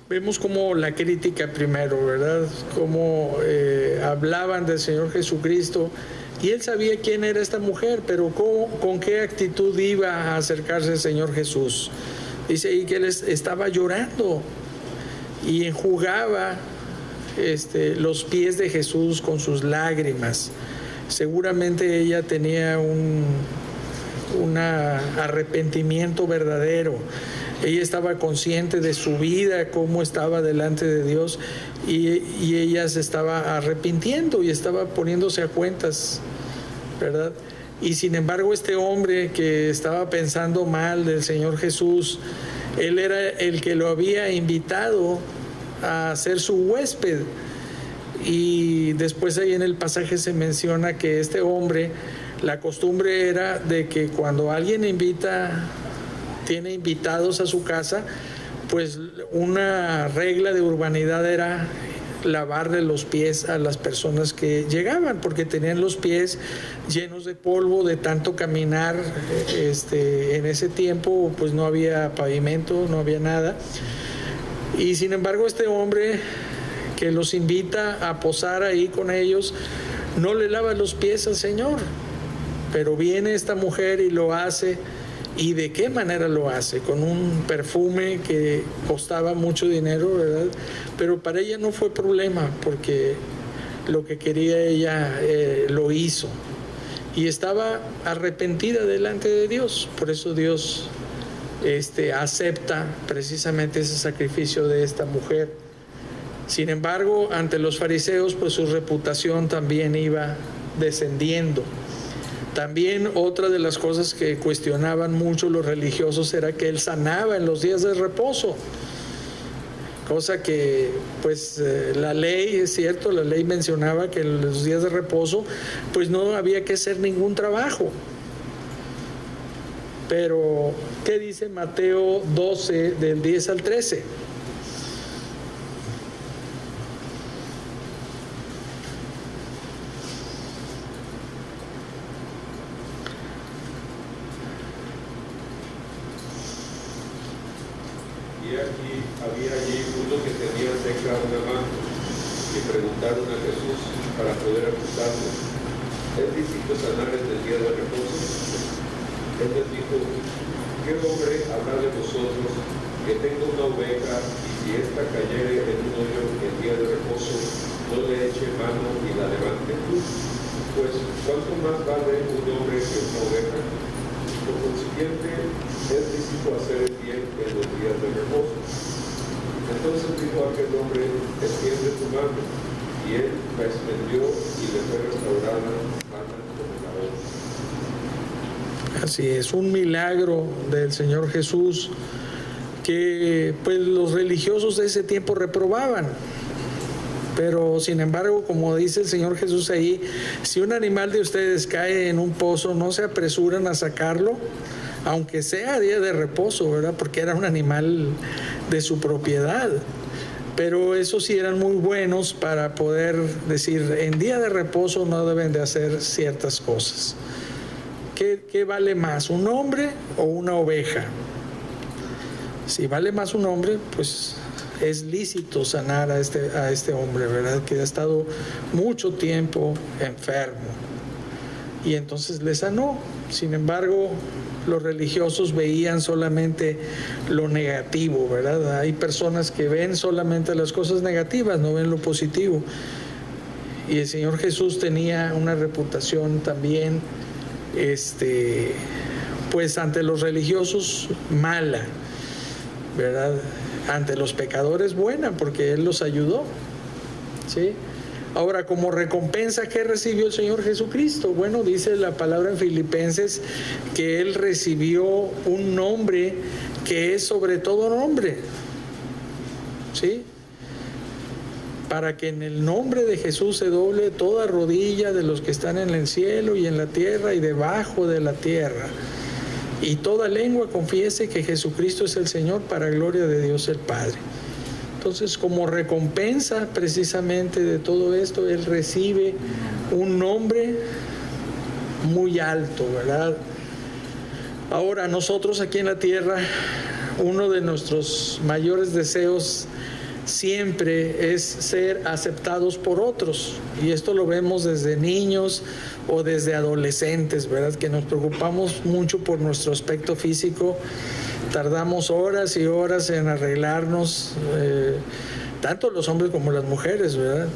Vemos como la crítica primero, ¿verdad? Cómo hablaban del Señor Jesucristo, y él sabía quién era esta mujer, pero con qué actitud iba a acercarse al Señor Jesús. Dice ahí que él estaba llorando y enjugaba los pies de Jesús con sus lágrimas. Seguramente ella tenía un arrepentimiento verdadero. Ella estaba consciente de su vida, cómo estaba delante de Dios, y ella se estaba arrepintiendo y estaba poniéndose a cuentas, ¿verdad? Y sin embargo, este hombre que estaba pensando mal del Señor Jesús, él era el que lo había invitado a ser su huésped. y después ahí en el pasaje se menciona que este hombre, la costumbre era de que cuando alguien tiene invitados a su casa, pues una regla de urbanidad era lavarle los pies a las personas que llegaban, porque tenían los pies llenos de polvo de tanto caminar. En ese tiempo pues no había pavimento, no había nada, y sin embargo este hombre que los invita a posar ahí con ellos no le lava los pies al Señor, pero viene esta mujer y lo hace. ¿Y de qué manera lo hace? Con un perfume que costaba mucho dinero, ¿verdad? Pero para ella no fue problema, porque lo que quería ella lo hizo. Y estaba arrepentida delante de Dios. Por eso Dios acepta precisamente ese sacrificio de esta mujer. Sin embargo, ante los fariseos, pues su reputación también iba descendiendo. También otra de las cosas que cuestionaban mucho los religiosos era que él sanaba en los días de reposo, cosa que pues la ley, es cierto, la ley mencionaba que en los días de reposo pues no había que hacer ningún trabajo. Pero, ¿qué dice Mateo 12 del 10 al 13? Había allí uno que tenía seca una mano, y preguntaron a Jesús para poder acusarlo: ¿es lícito sanar en el día de reposo? Él les dijo: ¿qué hombre habrá de vosotros que tenga una oveja, y si ésta cayere en un hoyo el día de reposo, no le eche mano y la levante? Pues ¿cuánto más vale un hombre que una oveja? Por consiguiente, es lícito hacer el bien en los días de reposo. Entonces dijo aquel hombre: extiende tu mano. Y él la extendió y le fue restaurada sana como la otra. Así es, un milagro del Señor Jesús que pues los religiosos de ese tiempo reprobaban. Pero sin embargo, como dice el Señor Jesús ahí, si un animal de ustedes cae en un pozo, no se apresuran a sacarlo, aunque sea día de reposo, ¿verdad? Porque era un animal de su propiedad. Pero esos sí eran muy buenos para poder decir, en día de reposo no deben de hacer ciertas cosas. ¿Qué vale más, un hombre o una oveja? Si vale más un hombre, pues es lícito sanar a este hombre, ¿verdad? Que ha estado mucho tiempo enfermo. Y entonces le sanó. Sin embargo, los religiosos veían solamente lo negativo, ¿verdad? Hay personas que ven solamente las cosas negativas, no ven lo positivo. Y el Señor Jesús tenía una reputación también, pues ante los religiosos mala, ¿verdad? Ante los pecadores buena, porque Él los ayudó, ¿sí? Ahora, como recompensa, ¿qué recibió el Señor Jesucristo? Bueno, dice la palabra en Filipenses que Él recibió un nombre que es sobre todo nombre, ¿sí? Para que en el nombre de Jesús se doble toda rodilla de los que están en el cielo y en la tierra y debajo de la tierra, y toda lengua confiese que Jesucristo es el Señor, para gloria de Dios el Padre. Entonces, como recompensa precisamente de todo esto, Él recibe un nombre muy alto, ¿verdad? Ahora, nosotros aquí en la tierra, uno de nuestros mayores deseos siempre es ser aceptados por otros, y esto lo vemos desde niños o desde adolescentes, ¿verdad? Que nos preocupamos mucho por nuestro aspecto físico, tardamos horas y horas en arreglarnos, tanto los hombres como las mujeres, ¿verdad?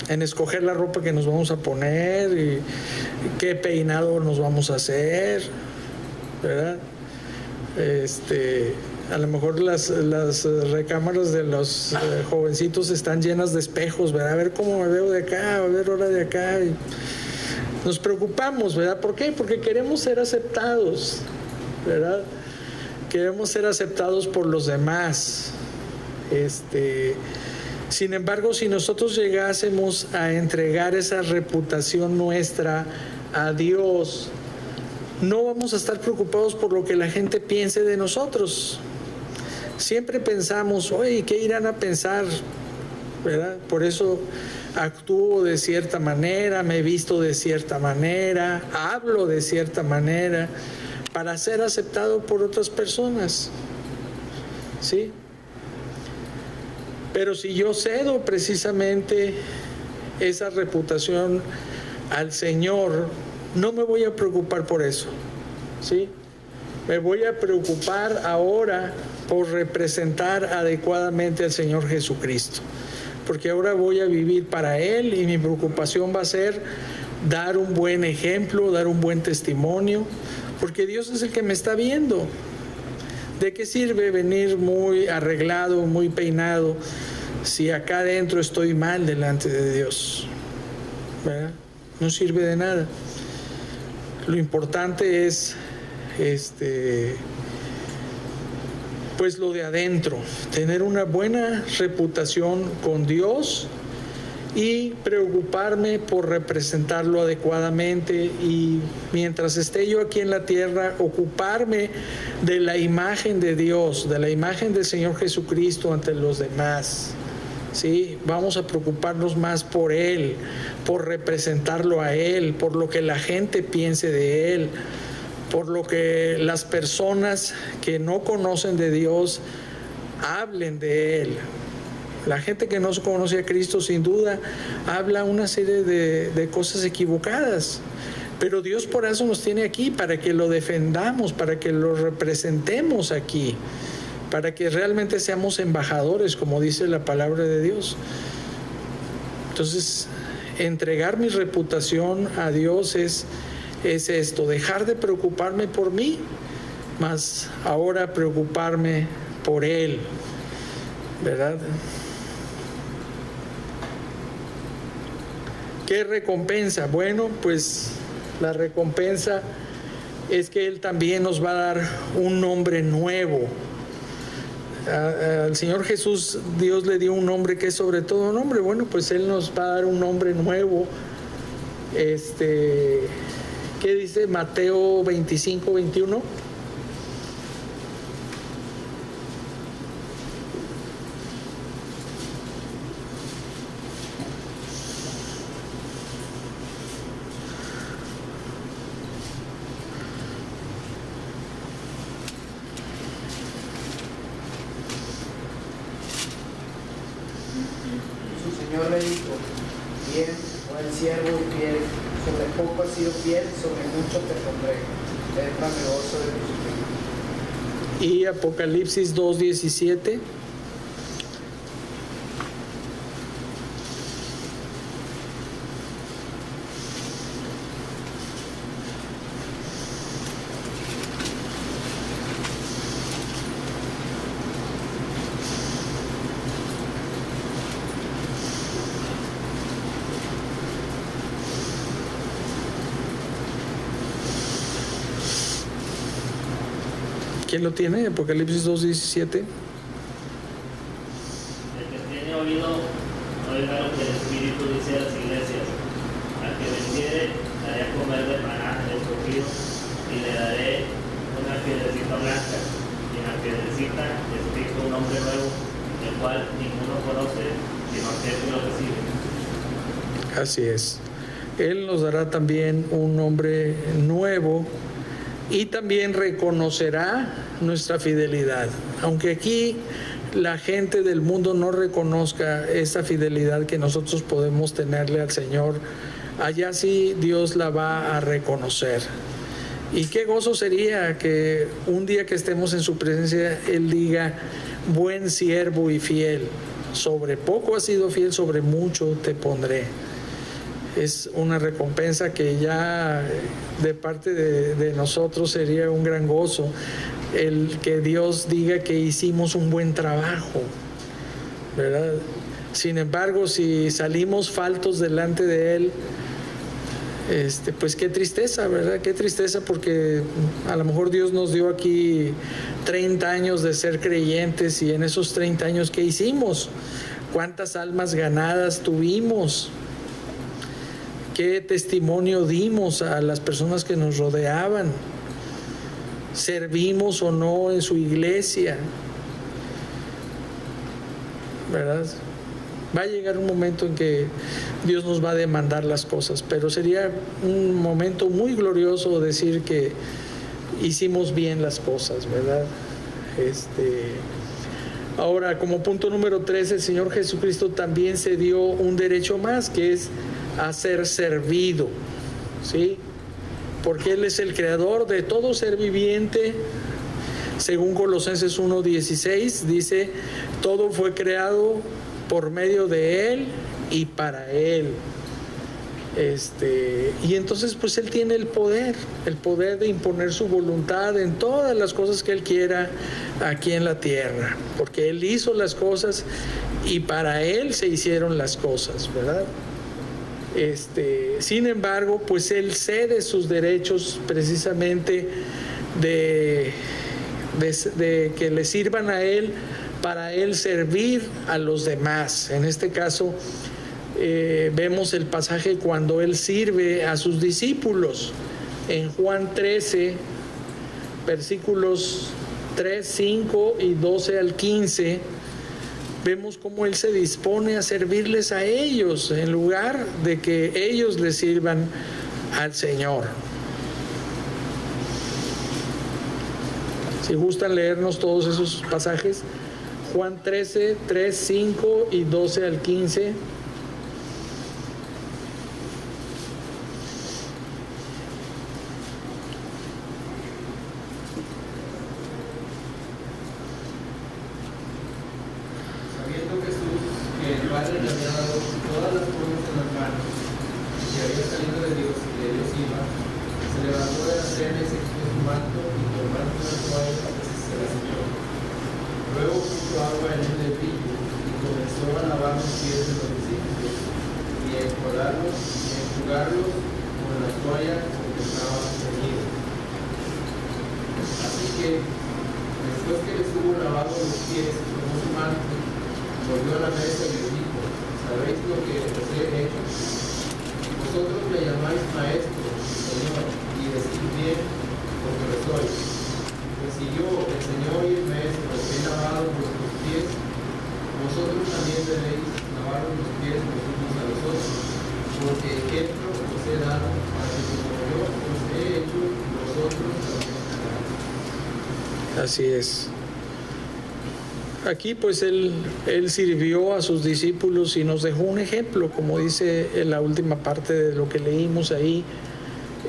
En escoger la ropa que nos vamos a poner y qué peinado nos vamos a hacer, ¿verdad? A lo mejor las recámaras de los jovencitos están llenas de espejos, ¿verdad? A ver cómo me veo de acá, a ver ahora de acá. Y nos preocupamos, ¿verdad? ¿Por qué? Porque queremos ser aceptados, ¿verdad? Queremos ser aceptados por los demás. Sin embargo, si nosotros llegásemos a entregar esa reputación nuestra a Dios, no vamos a estar preocupados por lo que la gente piense de nosotros. Siempre pensamos, oye, ¿qué irán a pensar? ¿Verdad? Por eso actúo de cierta manera, me visto de cierta manera, hablo de cierta manera, para ser aceptado por otras personas. ¿Sí? Pero si yo cedo precisamente esa reputación al Señor, no me voy a preocupar por eso, ¿sí? Me voy a preocupar ahora por representar adecuadamente al Señor Jesucristo, porque ahora voy a vivir para Él y mi preocupación va a ser dar un buen ejemplo, dar un buen testimonio, porque Dios es el que me está viendo. ¿De qué sirve venir muy arreglado, muy peinado, si acá adentro estoy mal delante de Dios? ¿Verdad? No sirve de nada. Lo importante es pues lo de adentro, tener una buena reputación con Dios y preocuparme por representarlo adecuadamente, y mientras esté yo aquí en la tierra, ocuparme de la imagen de Dios, de la imagen del Señor Jesucristo ante los demás. ¿Sí? Vamos a preocuparnos más por Él, por representarlo a Él, por lo que la gente piense de Él, por lo que las personas que no conocen de Dios hablen de Él. La gente que no conoce a Cristo sin duda habla una serie de cosas equivocadas, pero Dios por eso nos tiene aquí, para que lo defendamos, para que lo representemos aquí, para que realmente seamos embajadores, como dice la palabra de Dios. Entonces, entregar mi reputación a Dios es esto, dejar de preocuparme por mí, más ahora preocuparme por Él, ¿verdad? ¿Qué recompensa? Bueno, pues la recompensa es que Él también nos va a dar un nombre nuevo. Al Señor Jesús, Dios le dio un nombre que es sobre todo nombre. Bueno, pues Él nos va a dar un nombre nuevo. ¿Qué dice Mateo 25, 21? Señor le dijo, bien, buen siervo y fiel, sobre poco has sido fiel, sobre mucho te pondré, entra el gozo de tu Señor. Y Apocalipsis 2:17. ¿Quién lo tiene? Apocalipsis 2:17. El que tiene oído, oiga lo que el Espíritu dice a las iglesias. Al que venciere, daré a comer de maná escogido, y le daré una piedrecita blanca, y en la piedrecita escrito un nombre nuevo, el cual ninguno conoce, sino aquel que lo recibe. Así es. Él nos dará también un nombre nuevo y también reconocerá nuestra fidelidad. Aunque aquí la gente del mundo no reconozca esa fidelidad que nosotros podemos tenerle al Señor, allá sí Dios la va a reconocer. Y qué gozo sería que un día que estemos en su presencia Él diga: buen siervo y fiel, sobre poco has sido fiel, sobre mucho te pondré. Es una recompensa que ya de parte de nosotros sería un gran gozo, el que Dios diga que hicimos un buen trabajo, ¿verdad? Sin embargo, si salimos faltos delante de Él, pues qué tristeza, ¿verdad? Qué tristeza, porque a lo mejor Dios nos dio aquí 30 años de ser creyentes, y en esos 30 años, ¿qué hicimos? ¿Cuántas almas ganadas tuvimos? ¿Qué testimonio dimos a las personas que nos rodeaban? ¿Servimos o no en su iglesia? ¿Verdad? Va a llegar un momento en que Dios nos va a demandar las cosas, pero sería un momento muy glorioso decir que hicimos bien las cosas, ¿verdad? Ahora, como punto número 3, el Señor Jesucristo también se dio un derecho más, que es a ser servido, ¿sí? Porque Él es el creador de todo ser viviente. Según Colosenses 1:16 dice, todo fue creado por medio de Él y para Él. Y entonces pues Él tiene el poder de imponer su voluntad en todas las cosas que Él quiera aquí en la tierra, porque Él hizo las cosas y para Él se hicieron las cosas, ¿verdad? Sin embargo, pues Él cede sus derechos precisamente de que le sirvan a Él, para Él servir a los demás. En este caso, vemos el pasaje cuando Él sirve a sus discípulos. En Juan 13, versículos 3, 5 y 12 al 15, vemos cómo Él se dispone a servirles a ellos en lugar de que ellos le sirvan al Señor. Si gustan leernos todos esos pasajes, Juan 13, 3, 5 y 12 al 15. Así es. Aquí pues él sirvió a sus discípulos y nos dejó un ejemplo, como dice en la última parte de lo que leímos ahí.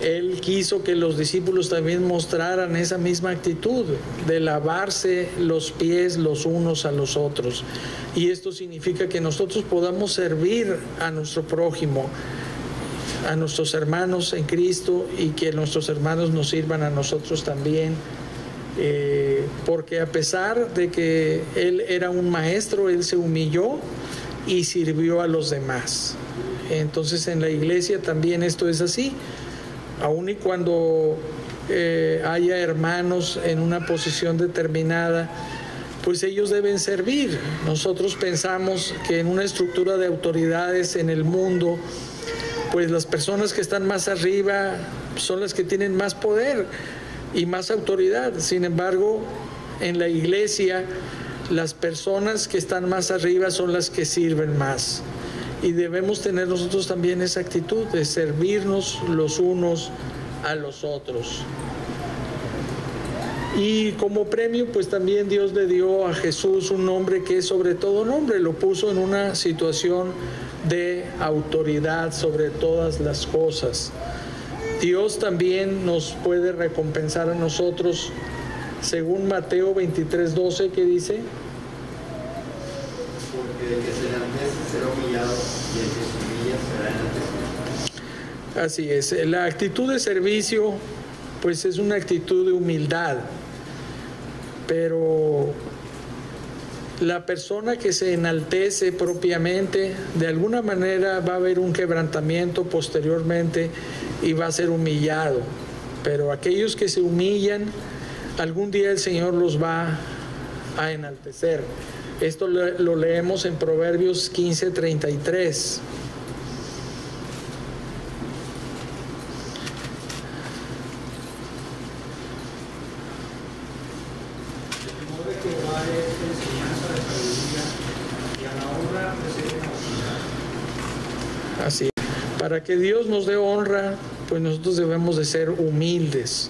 Él quiso que los discípulos también mostraran esa misma actitud de lavarse los pies los unos a los otros. Y esto significa que nosotros podamos servir a nuestro prójimo, a nuestros hermanos en Cristo, y que nuestros hermanos nos sirvan a nosotros también. Porque a pesar de que Él era un maestro, Él se humilló y sirvió a los demás. Entonces en la iglesia también esto es así. Aun y cuando haya hermanos en una posición determinada, pues ellos deben servir. Nosotros pensamos que en una estructura de autoridades en el mundo, pues las personas que están más arriba son las que tienen más poder y más autoridad. Sin embargo, en la iglesia, las personas que están más arriba son las que sirven más. Y debemos tener nosotros también esa actitud de servirnos los unos a los otros. Y como premio, pues también Dios le dio a Jesús un nombre que es sobre todo nombre. Lo puso en una situación de autoridad sobre todas las cosas. Dios también nos puede recompensar a nosotros, según Mateo 23:12, que dice: porque el que se enaltece será humillado y el que se humilla será enaltecido. Así es, la actitud de servicio pues es una actitud de humildad, pero la persona que se enaltece propiamente, de alguna manera va a haber un quebrantamiento posteriormente y va a ser humillado. Pero aquellos que se humillan, algún día el Señor los va a enaltecer. Esto lo leemos en Proverbios 15:33. Así, para que Dios nos dé honra, pues nosotros debemos de ser humildes.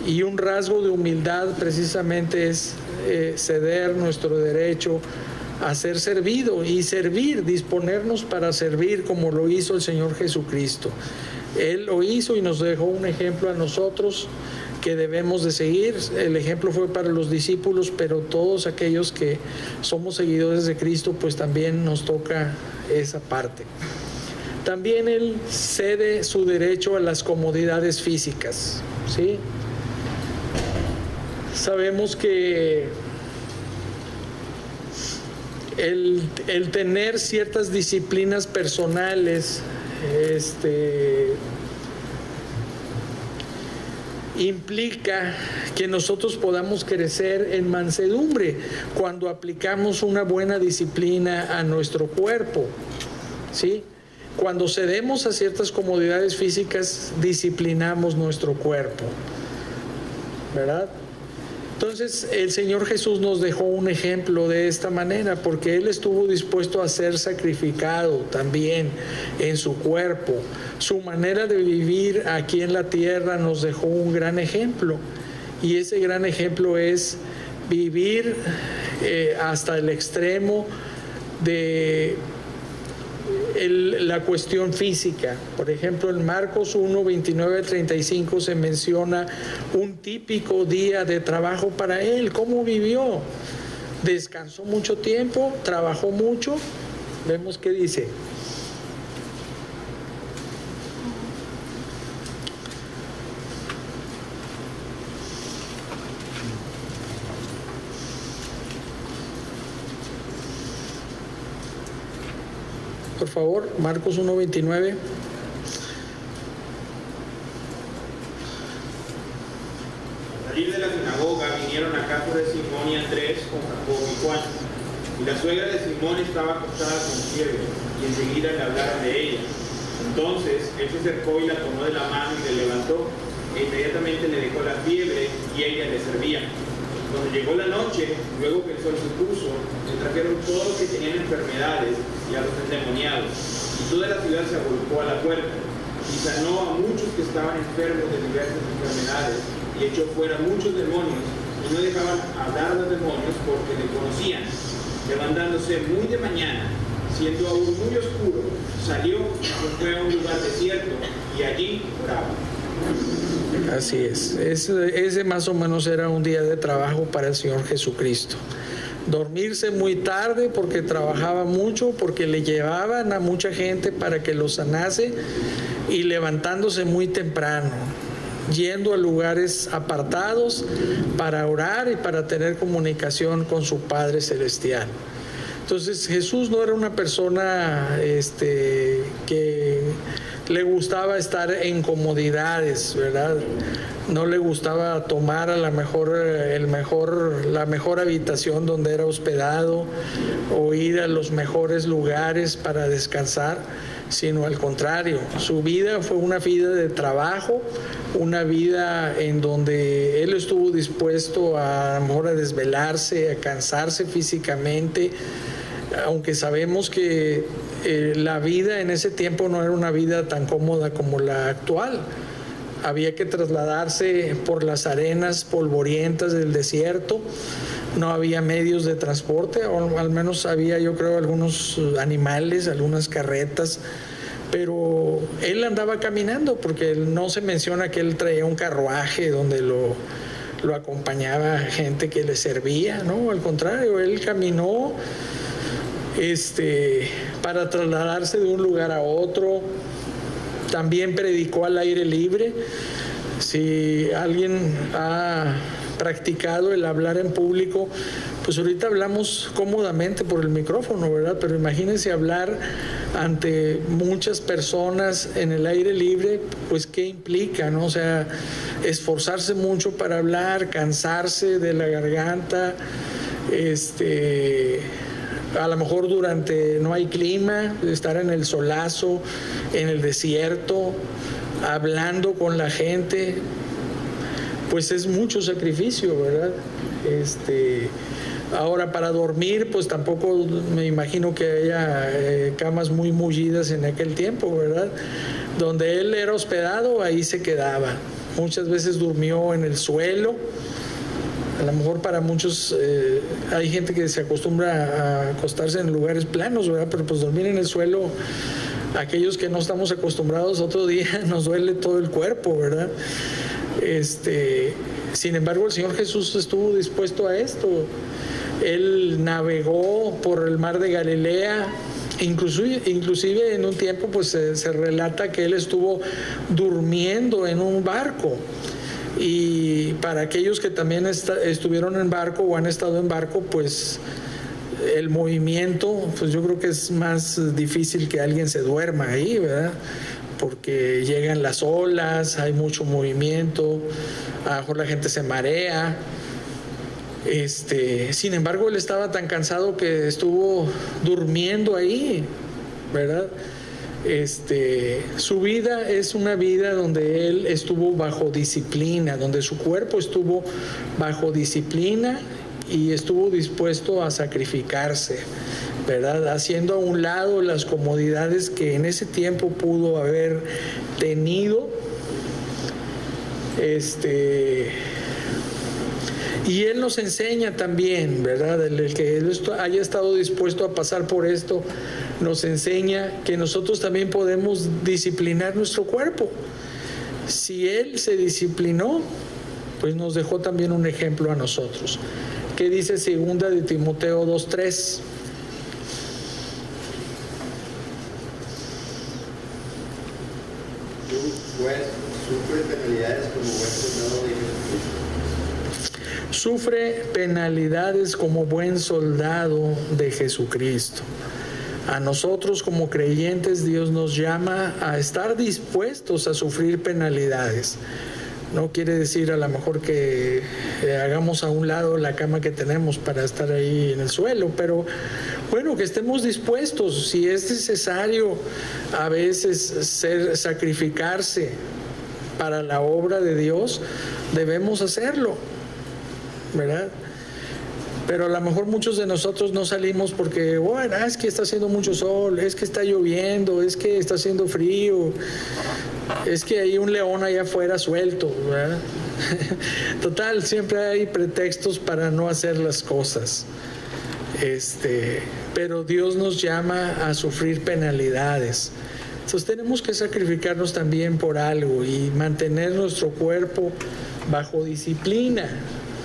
Y un rasgo de humildad precisamente es ceder nuestro derecho a ser servido y servir, disponernos para servir como lo hizo el Señor Jesucristo. Él lo hizo y nos dejó un ejemplo a nosotros que debemos de seguir. El ejemplo fue para los discípulos, pero todos aquellos que somos seguidores de Cristo, pues también nos toca esa parte. También Él cede su derecho a las comodidades físicas, ¿sí? Sabemos que el tener ciertas disciplinas personales implica que nosotros podamos crecer en mansedumbre cuando aplicamos una buena disciplina a nuestro cuerpo, ¿sí? Cuando cedemos a ciertas comodidades físicas, disciplinamos nuestro cuerpo, ¿verdad? Entonces, el Señor Jesús nos dejó un ejemplo de esta manera, porque Él estuvo dispuesto a ser sacrificado también en su cuerpo. Su manera de vivir aquí en la tierra nos dejó un gran ejemplo, y ese gran ejemplo es vivir hasta el extremo de la cuestión física. Por ejemplo, en Marcos 1, 29-35 se menciona un típico día de trabajo para él. ¿Cómo vivió? Descansó mucho tiempo, trabajó mucho. Vemos qué dice. Por favor, Marcos 1:29. Al salir de la sinagoga vinieron a casa de Simón y Andrés con Jacobo y Juan. Y la suegra de Simón estaba acostada con fiebre, y enseguida le hablaron de ella. Entonces él se acercó y la tomó de la mano y le levantó, e inmediatamente le dejó la fiebre y ella le servía. Cuando llegó la noche, luego que el sol se puso, le trajeron todos los que tenían enfermedades y a los endemoniados, y toda la ciudad se agolpó a la puerta, y sanó a muchos que estaban enfermos de diversas enfermedades, y echó fuera muchos demonios, y no dejaban hablar a los demonios porque le conocían. Levantándose muy de mañana, siendo aún muy oscuro, salió y fue a un lugar desierto, y allí oraba. Así es. Ese más o menos era un día de trabajo para el Señor Jesucristo. Dormirse muy tarde porque trabajaba mucho, porque le llevaban a mucha gente para que lo sanase, y levantándose muy temprano, yendo a lugares apartados para orar y para tener comunicación con su Padre Celestial. Entonces Jesús no era una persona que le gustaba estar en comodidades, ¿verdad? No le gustaba tomar a la mejor habitación donde era hospedado o ir a los mejores lugares para descansar, sino al contrario. Su vida fue una vida de trabajo, una vida en donde él estuvo dispuesto a lo mejor a desvelarse, a cansarse físicamente, aunque sabemos que la vida en ese tiempo no era una vida tan cómoda como la actual. Había que trasladarse por las arenas polvorientas del desierto, no había medios de transporte, o al menos había, yo creo, algunos animales, algunas carretas, pero él andaba caminando, porque no se menciona que él traía un carruaje donde lo acompañaba gente que le servía, ¿no? Al contrario, él caminó para trasladarse de un lugar a otro. También predicó al aire libre. Si alguien ha practicado el hablar en público, pues ahorita hablamos cómodamente por el micrófono, ¿verdad? Pero imagínense hablar ante muchas personas en el aire libre, pues ¿qué implica, no? O sea, esforzarse mucho para hablar, cansarse de la garganta, A lo mejor no hay clima, estar en el solazo, en el desierto, hablando con la gente, pues es mucho sacrificio, ¿verdad? Ahora, para dormir, pues tampoco me imagino que haya camas muy mullidas en aquel tiempo, ¿verdad? Donde él era hospedado, ahí se quedaba. Muchas veces durmió en el suelo. A lo mejor para muchos hay gente que se acostumbra a acostarse en lugares planos, ¿verdad? Pero pues dormir en el suelo, aquellos que no estamos acostumbrados, otro día nos duele todo el cuerpo, ¿verdad? Sin embargo, el Señor Jesús estuvo dispuesto a esto. Él navegó por el mar de Galilea. Inclusive en un tiempo pues se relata que él estuvo durmiendo en un barco. Y para aquellos que también estuvieron en barco o han estado en barco, pues el movimiento, pues yo creo que es más difícil que alguien se duerma ahí, ¿verdad? Porque llegan las olas, hay mucho movimiento, a lo mejor la gente se marea. Sin embargo, él estaba tan cansado que estuvo durmiendo ahí, ¿verdad? Su vida es una vida donde él estuvo bajo disciplina, donde su cuerpo estuvo bajo disciplina y estuvo dispuesto a sacrificarse, ¿verdad? Haciendo a un lado las comodidades que en ese tiempo pudo haber tenido. Y él nos enseña también, ¿verdad? El que él haya estado dispuesto a pasar por esto, nos enseña que nosotros también podemos disciplinar nuestro cuerpo. Si él se disciplinó, pues nos dejó también un ejemplo a nosotros. ¿Qué dice 2 de Timoteo 2:3? Pues sufre penalidades como buen soldado de Jesucristo. Sufre penalidades como buen soldado de Jesucristo. A nosotros como creyentes Dios nos llama a estar dispuestos a sufrir penalidades. No quiere decir a lo mejor que hagamos a un lado la cama que tenemos para estar ahí en el suelo, pero bueno, que estemos dispuestos, si es necesario a veces sacrificarse para la obra de Dios, debemos hacerlo, ¿verdad? Pero a lo mejor muchos de nosotros no salimos porque, bueno, es que está haciendo mucho sol, es que está lloviendo, es que está haciendo frío, es que hay un león allá afuera suelto, ¿verdad? Total, siempre hay pretextos para no hacer las cosas. Pero Dios nos llama a sufrir penalidades. Entonces tenemos que sacrificarnos también por algo y mantener nuestro cuerpo bajo disciplina,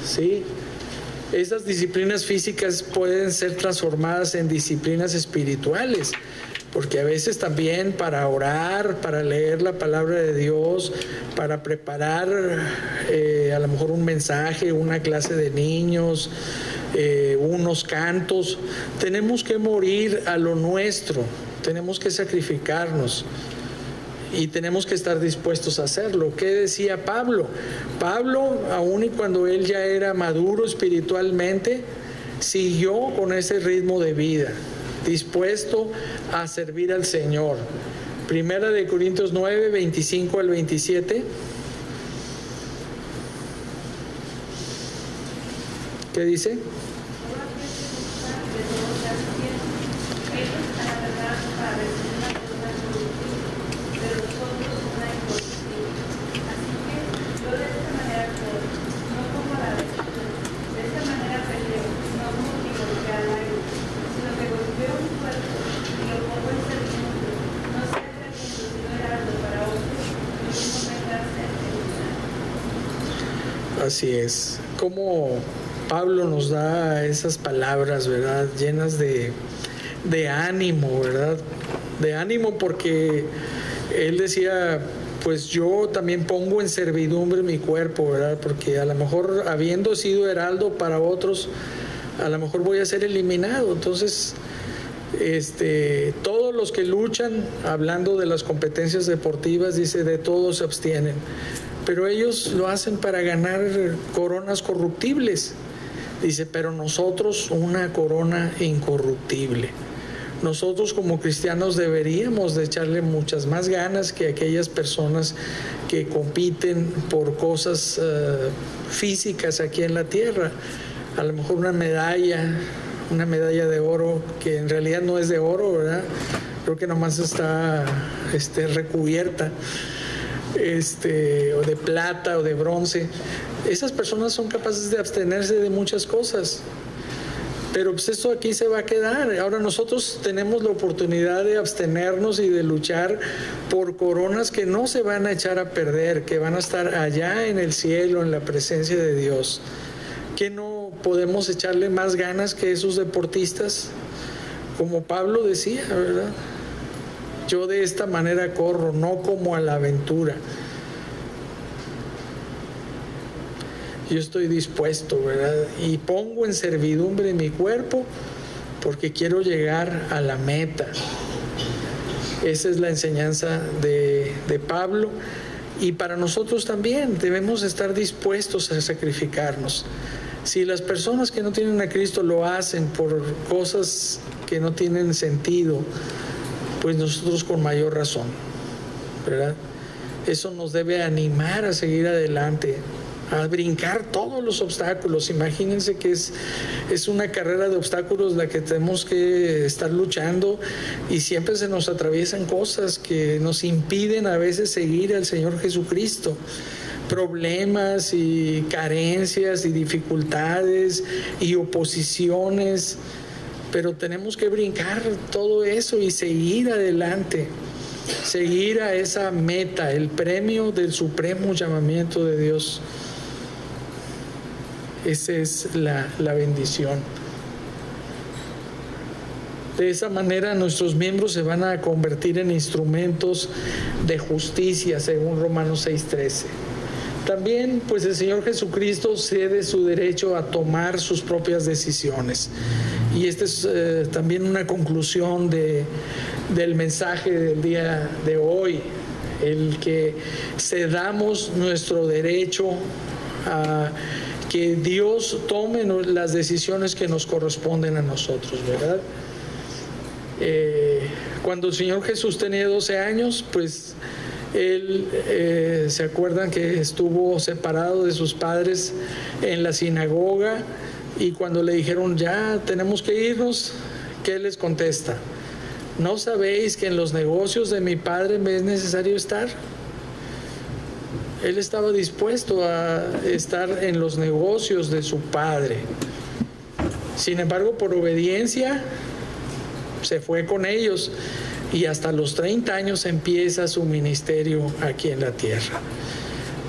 ¿sí? Esas disciplinas físicas pueden ser transformadas en disciplinas espirituales, porque a veces también para orar, para leer la palabra de Dios, para preparar a lo mejor un mensaje, una clase de niños, unos cantos, tenemos que morir a lo nuestro, tenemos que sacrificarnos. Y tenemos que estar dispuestos a hacerlo. ¿Qué decía Pablo? Pablo, aun y cuando él ya era maduro espiritualmente, siguió con ese ritmo de vida, dispuesto a servir al Señor. 1 de Corintios 9, 25 al 27. ¿Qué dice? Así es, como Pablo nos da esas palabras, ¿verdad? Llenas de ánimo, ¿verdad? De ánimo porque él decía, pues yo también pongo en servidumbre mi cuerpo, ¿verdad? Porque a lo mejor habiendo sido heraldo para otros, a lo mejor voy a ser eliminado. Entonces, todos los que luchan, hablando de las competencias deportivas, dice, de todos se abstienen. Pero ellos lo hacen para ganar coronas corruptibles. Dice, pero nosotros una corona incorruptible. Nosotros como cristianos deberíamos de echarle muchas más ganas que aquellas personas que compiten por cosas físicas aquí en la tierra. A lo mejor una medalla de oro, que en realidad no es de oro, ¿verdad? Creo que nomás está recubierta, o de plata o de bronce. Esas personas son capaces de abstenerse de muchas cosas. Pero pues esto aquí se va a quedar. Ahora nosotros tenemos la oportunidad de abstenernos y de luchar por coronas que no se van a echar a perder, que van a estar allá en el cielo, en la presencia de Dios. ¿Que no podemos echarle más ganas que esos deportistas? Como Pablo decía, ¿verdad? Yo de esta manera corro, no como a la aventura. Yo estoy dispuesto, ¿verdad? Y pongo en servidumbre mi cuerpo porque quiero llegar a la meta. Esa es la enseñanza de Pablo. Y para nosotros también debemos estar dispuestos a sacrificarnos. Si las personas que no tienen a Cristo lo hacen por cosas que no tienen sentido, pues nosotros con mayor razón, ¿verdad? Eso nos debe animar a seguir adelante, a brincar todos los obstáculos. Imagínense que es una carrera de obstáculos la que tenemos que estar luchando, y siempre se nos atraviesan cosas que nos impiden a veces seguir al Señor Jesucristo. Problemas y carencias y dificultades y oposiciones, pero tenemos que brincar todo eso y seguir adelante, seguir a esa meta, el premio del supremo llamamiento de Dios. Esa es la bendición. De esa manera nuestros miembros se van a convertir en instrumentos de justicia, según Romanos 6:13. También, pues el Señor Jesucristo cede su derecho a tomar sus propias decisiones. Y esta es también una conclusión del mensaje del día de hoy, el que cedamos nuestro derecho a que Dios tome las decisiones que nos corresponden a nosotros, ¿verdad? Cuando el Señor Jesús tenía 12 años, pues él, ¿se acuerdan que estuvo separado de sus padres en la sinagoga? Y cuando le dijeron, ya tenemos que irnos, ¿qué les contesta? ¿No sabéis que en los negocios de mi padre me es necesario estar? Él estaba dispuesto a estar en los negocios de su padre. Sin embargo, por obediencia, se fue con ellos. Y hasta los 30 años empieza su ministerio aquí en la tierra.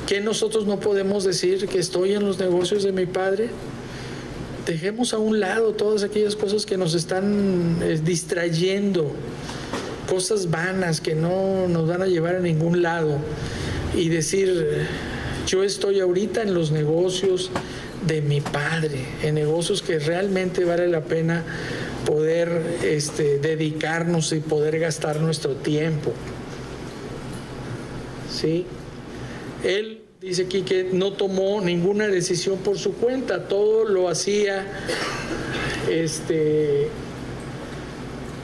¿Qué nosotros no podemos decir que estoy en los negocios de mi Padre? Dejemos a un lado todas aquellas cosas que nos están distrayendo, cosas vanas que no nos van a llevar a ningún lado, y decir, yo estoy ahorita en los negocios de mi Padre, en negocios que realmente vale la pena poder dedicarnos y poder gastar nuestro tiempo. ¿Sí? Él dice aquí que no tomó ninguna decisión por su cuenta, todo lo hacía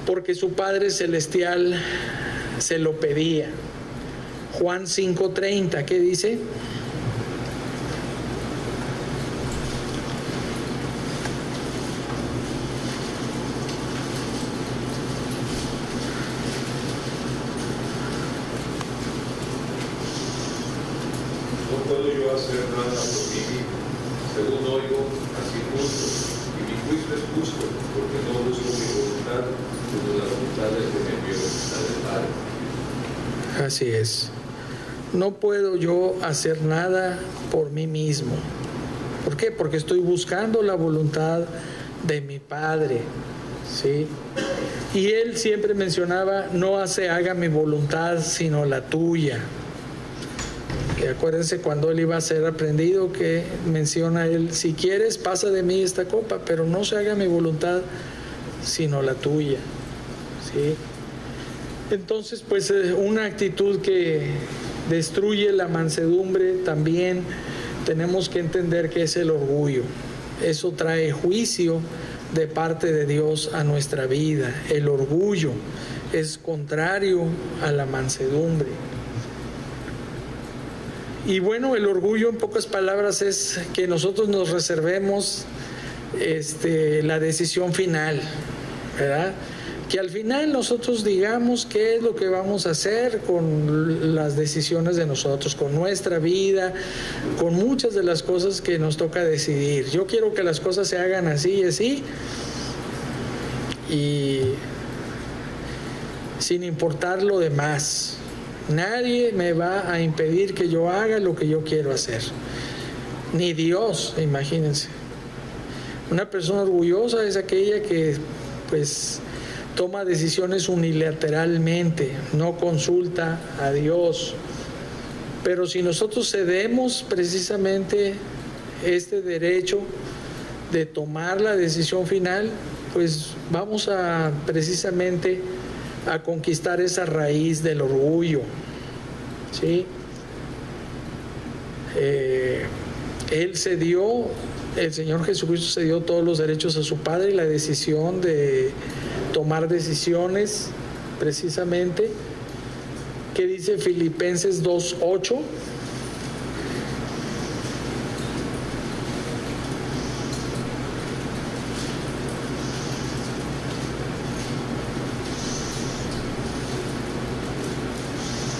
porque su Padre Celestial se lo pedía. Juan 5:30, ¿qué dice? No puedo yo hacer nada por mí mismo. Según oigo, así juzgo, y mi juicio es justo, porque no busco mi voluntad, sino la voluntad del que me envió, la del Padre. Así es. No puedo yo hacer nada por mí mismo. ¿Por qué? Porque estoy buscando la voluntad de mi Padre. ¿Sí? Y él siempre mencionaba, no se haga mi voluntad, sino la tuya. Y acuérdense cuando él iba a ser aprendido, que menciona él, si quieres pasa de mí esta copa, pero no se haga mi voluntad sino la tuya. ¿Sí? Entonces, pues una actitud que destruye la mansedumbre también tenemos que entender que es el orgullo. Eso trae juicio de parte de Dios a nuestra vida. El orgullo es contrario a la mansedumbre. Y bueno, el orgullo en pocas palabras es que nosotros nos reservemos la decisión final, ¿verdad? Que al final nosotros digamos qué es lo que vamos a hacer con las decisiones de nosotros, con nuestra vida, con muchas de las cosas que nos toca decidir. Yo quiero que las cosas se hagan así y así, y sin importar lo demás. Nadie me va a impedir que yo haga lo que yo quiero hacer. Ni Dios, imagínense. Una persona orgullosa es aquella que pues toma decisiones unilateralmente, no consulta a Dios. Pero si nosotros cedemos precisamente este derecho de tomar la decisión final, pues vamos a precisamente a conquistar esa raíz del orgullo, ¿sí? Él cedió, el Señor Jesucristo cedió todos los derechos a su Padre y la decisión de tomar decisiones, precisamente, que dice Filipenses 2:8.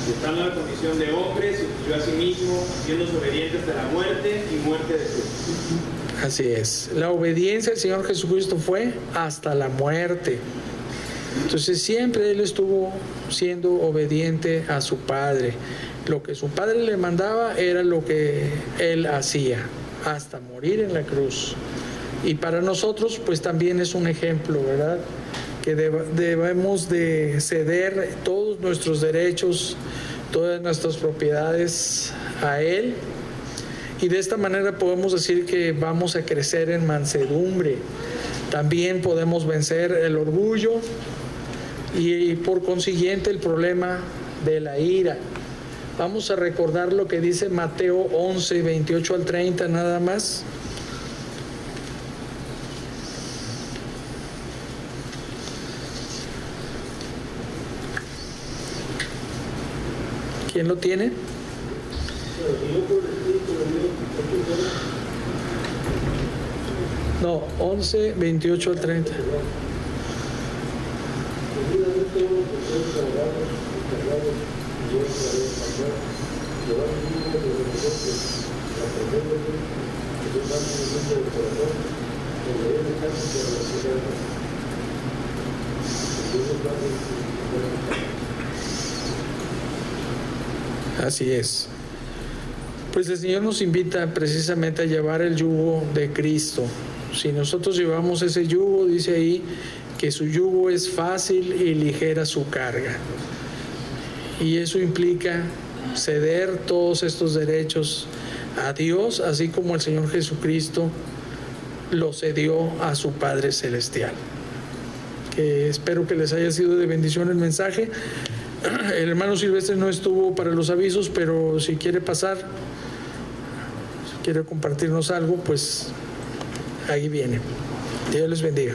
Estando en la condición de hombre, se humilló a sí mismo, siendo obediente hasta la muerte y muerte de cruz. Así es. La obediencia al Señor Jesucristo fue hasta la muerte. Entonces siempre Él estuvo siendo obediente a su Padre. Lo que su Padre le mandaba era lo que Él hacía, hasta morir en la cruz. Y para nosotros pues también es un ejemplo, ¿verdad? Que debemos de ceder todos nuestros derechos, todas nuestras propiedades a Él, y de esta manera podemos decir que vamos a crecer en mansedumbre. También podemos vencer el orgullo y por consiguiente el problema de la ira. Vamos a recordar lo que dice Mateo 11, 28 al 30 nada más. ¿Quién lo tiene? No, 11, 28 al 30. Así es. Pues el Señor nos invita precisamente a llevar el yugo de Cristo. Si nosotros llevamos ese yugo, dice ahí que su yugo es fácil y ligera su carga. Y eso implica ceder todos estos derechos a Dios, así como el Señor Jesucristo lo cedió a su Padre Celestial. Que espero que les haya sido de bendición el mensaje. El hermano Silvestre no estuvo para los avisos, pero si quiere pasar, si quiere compartirnos algo, pues ahí viene. Dios les bendiga.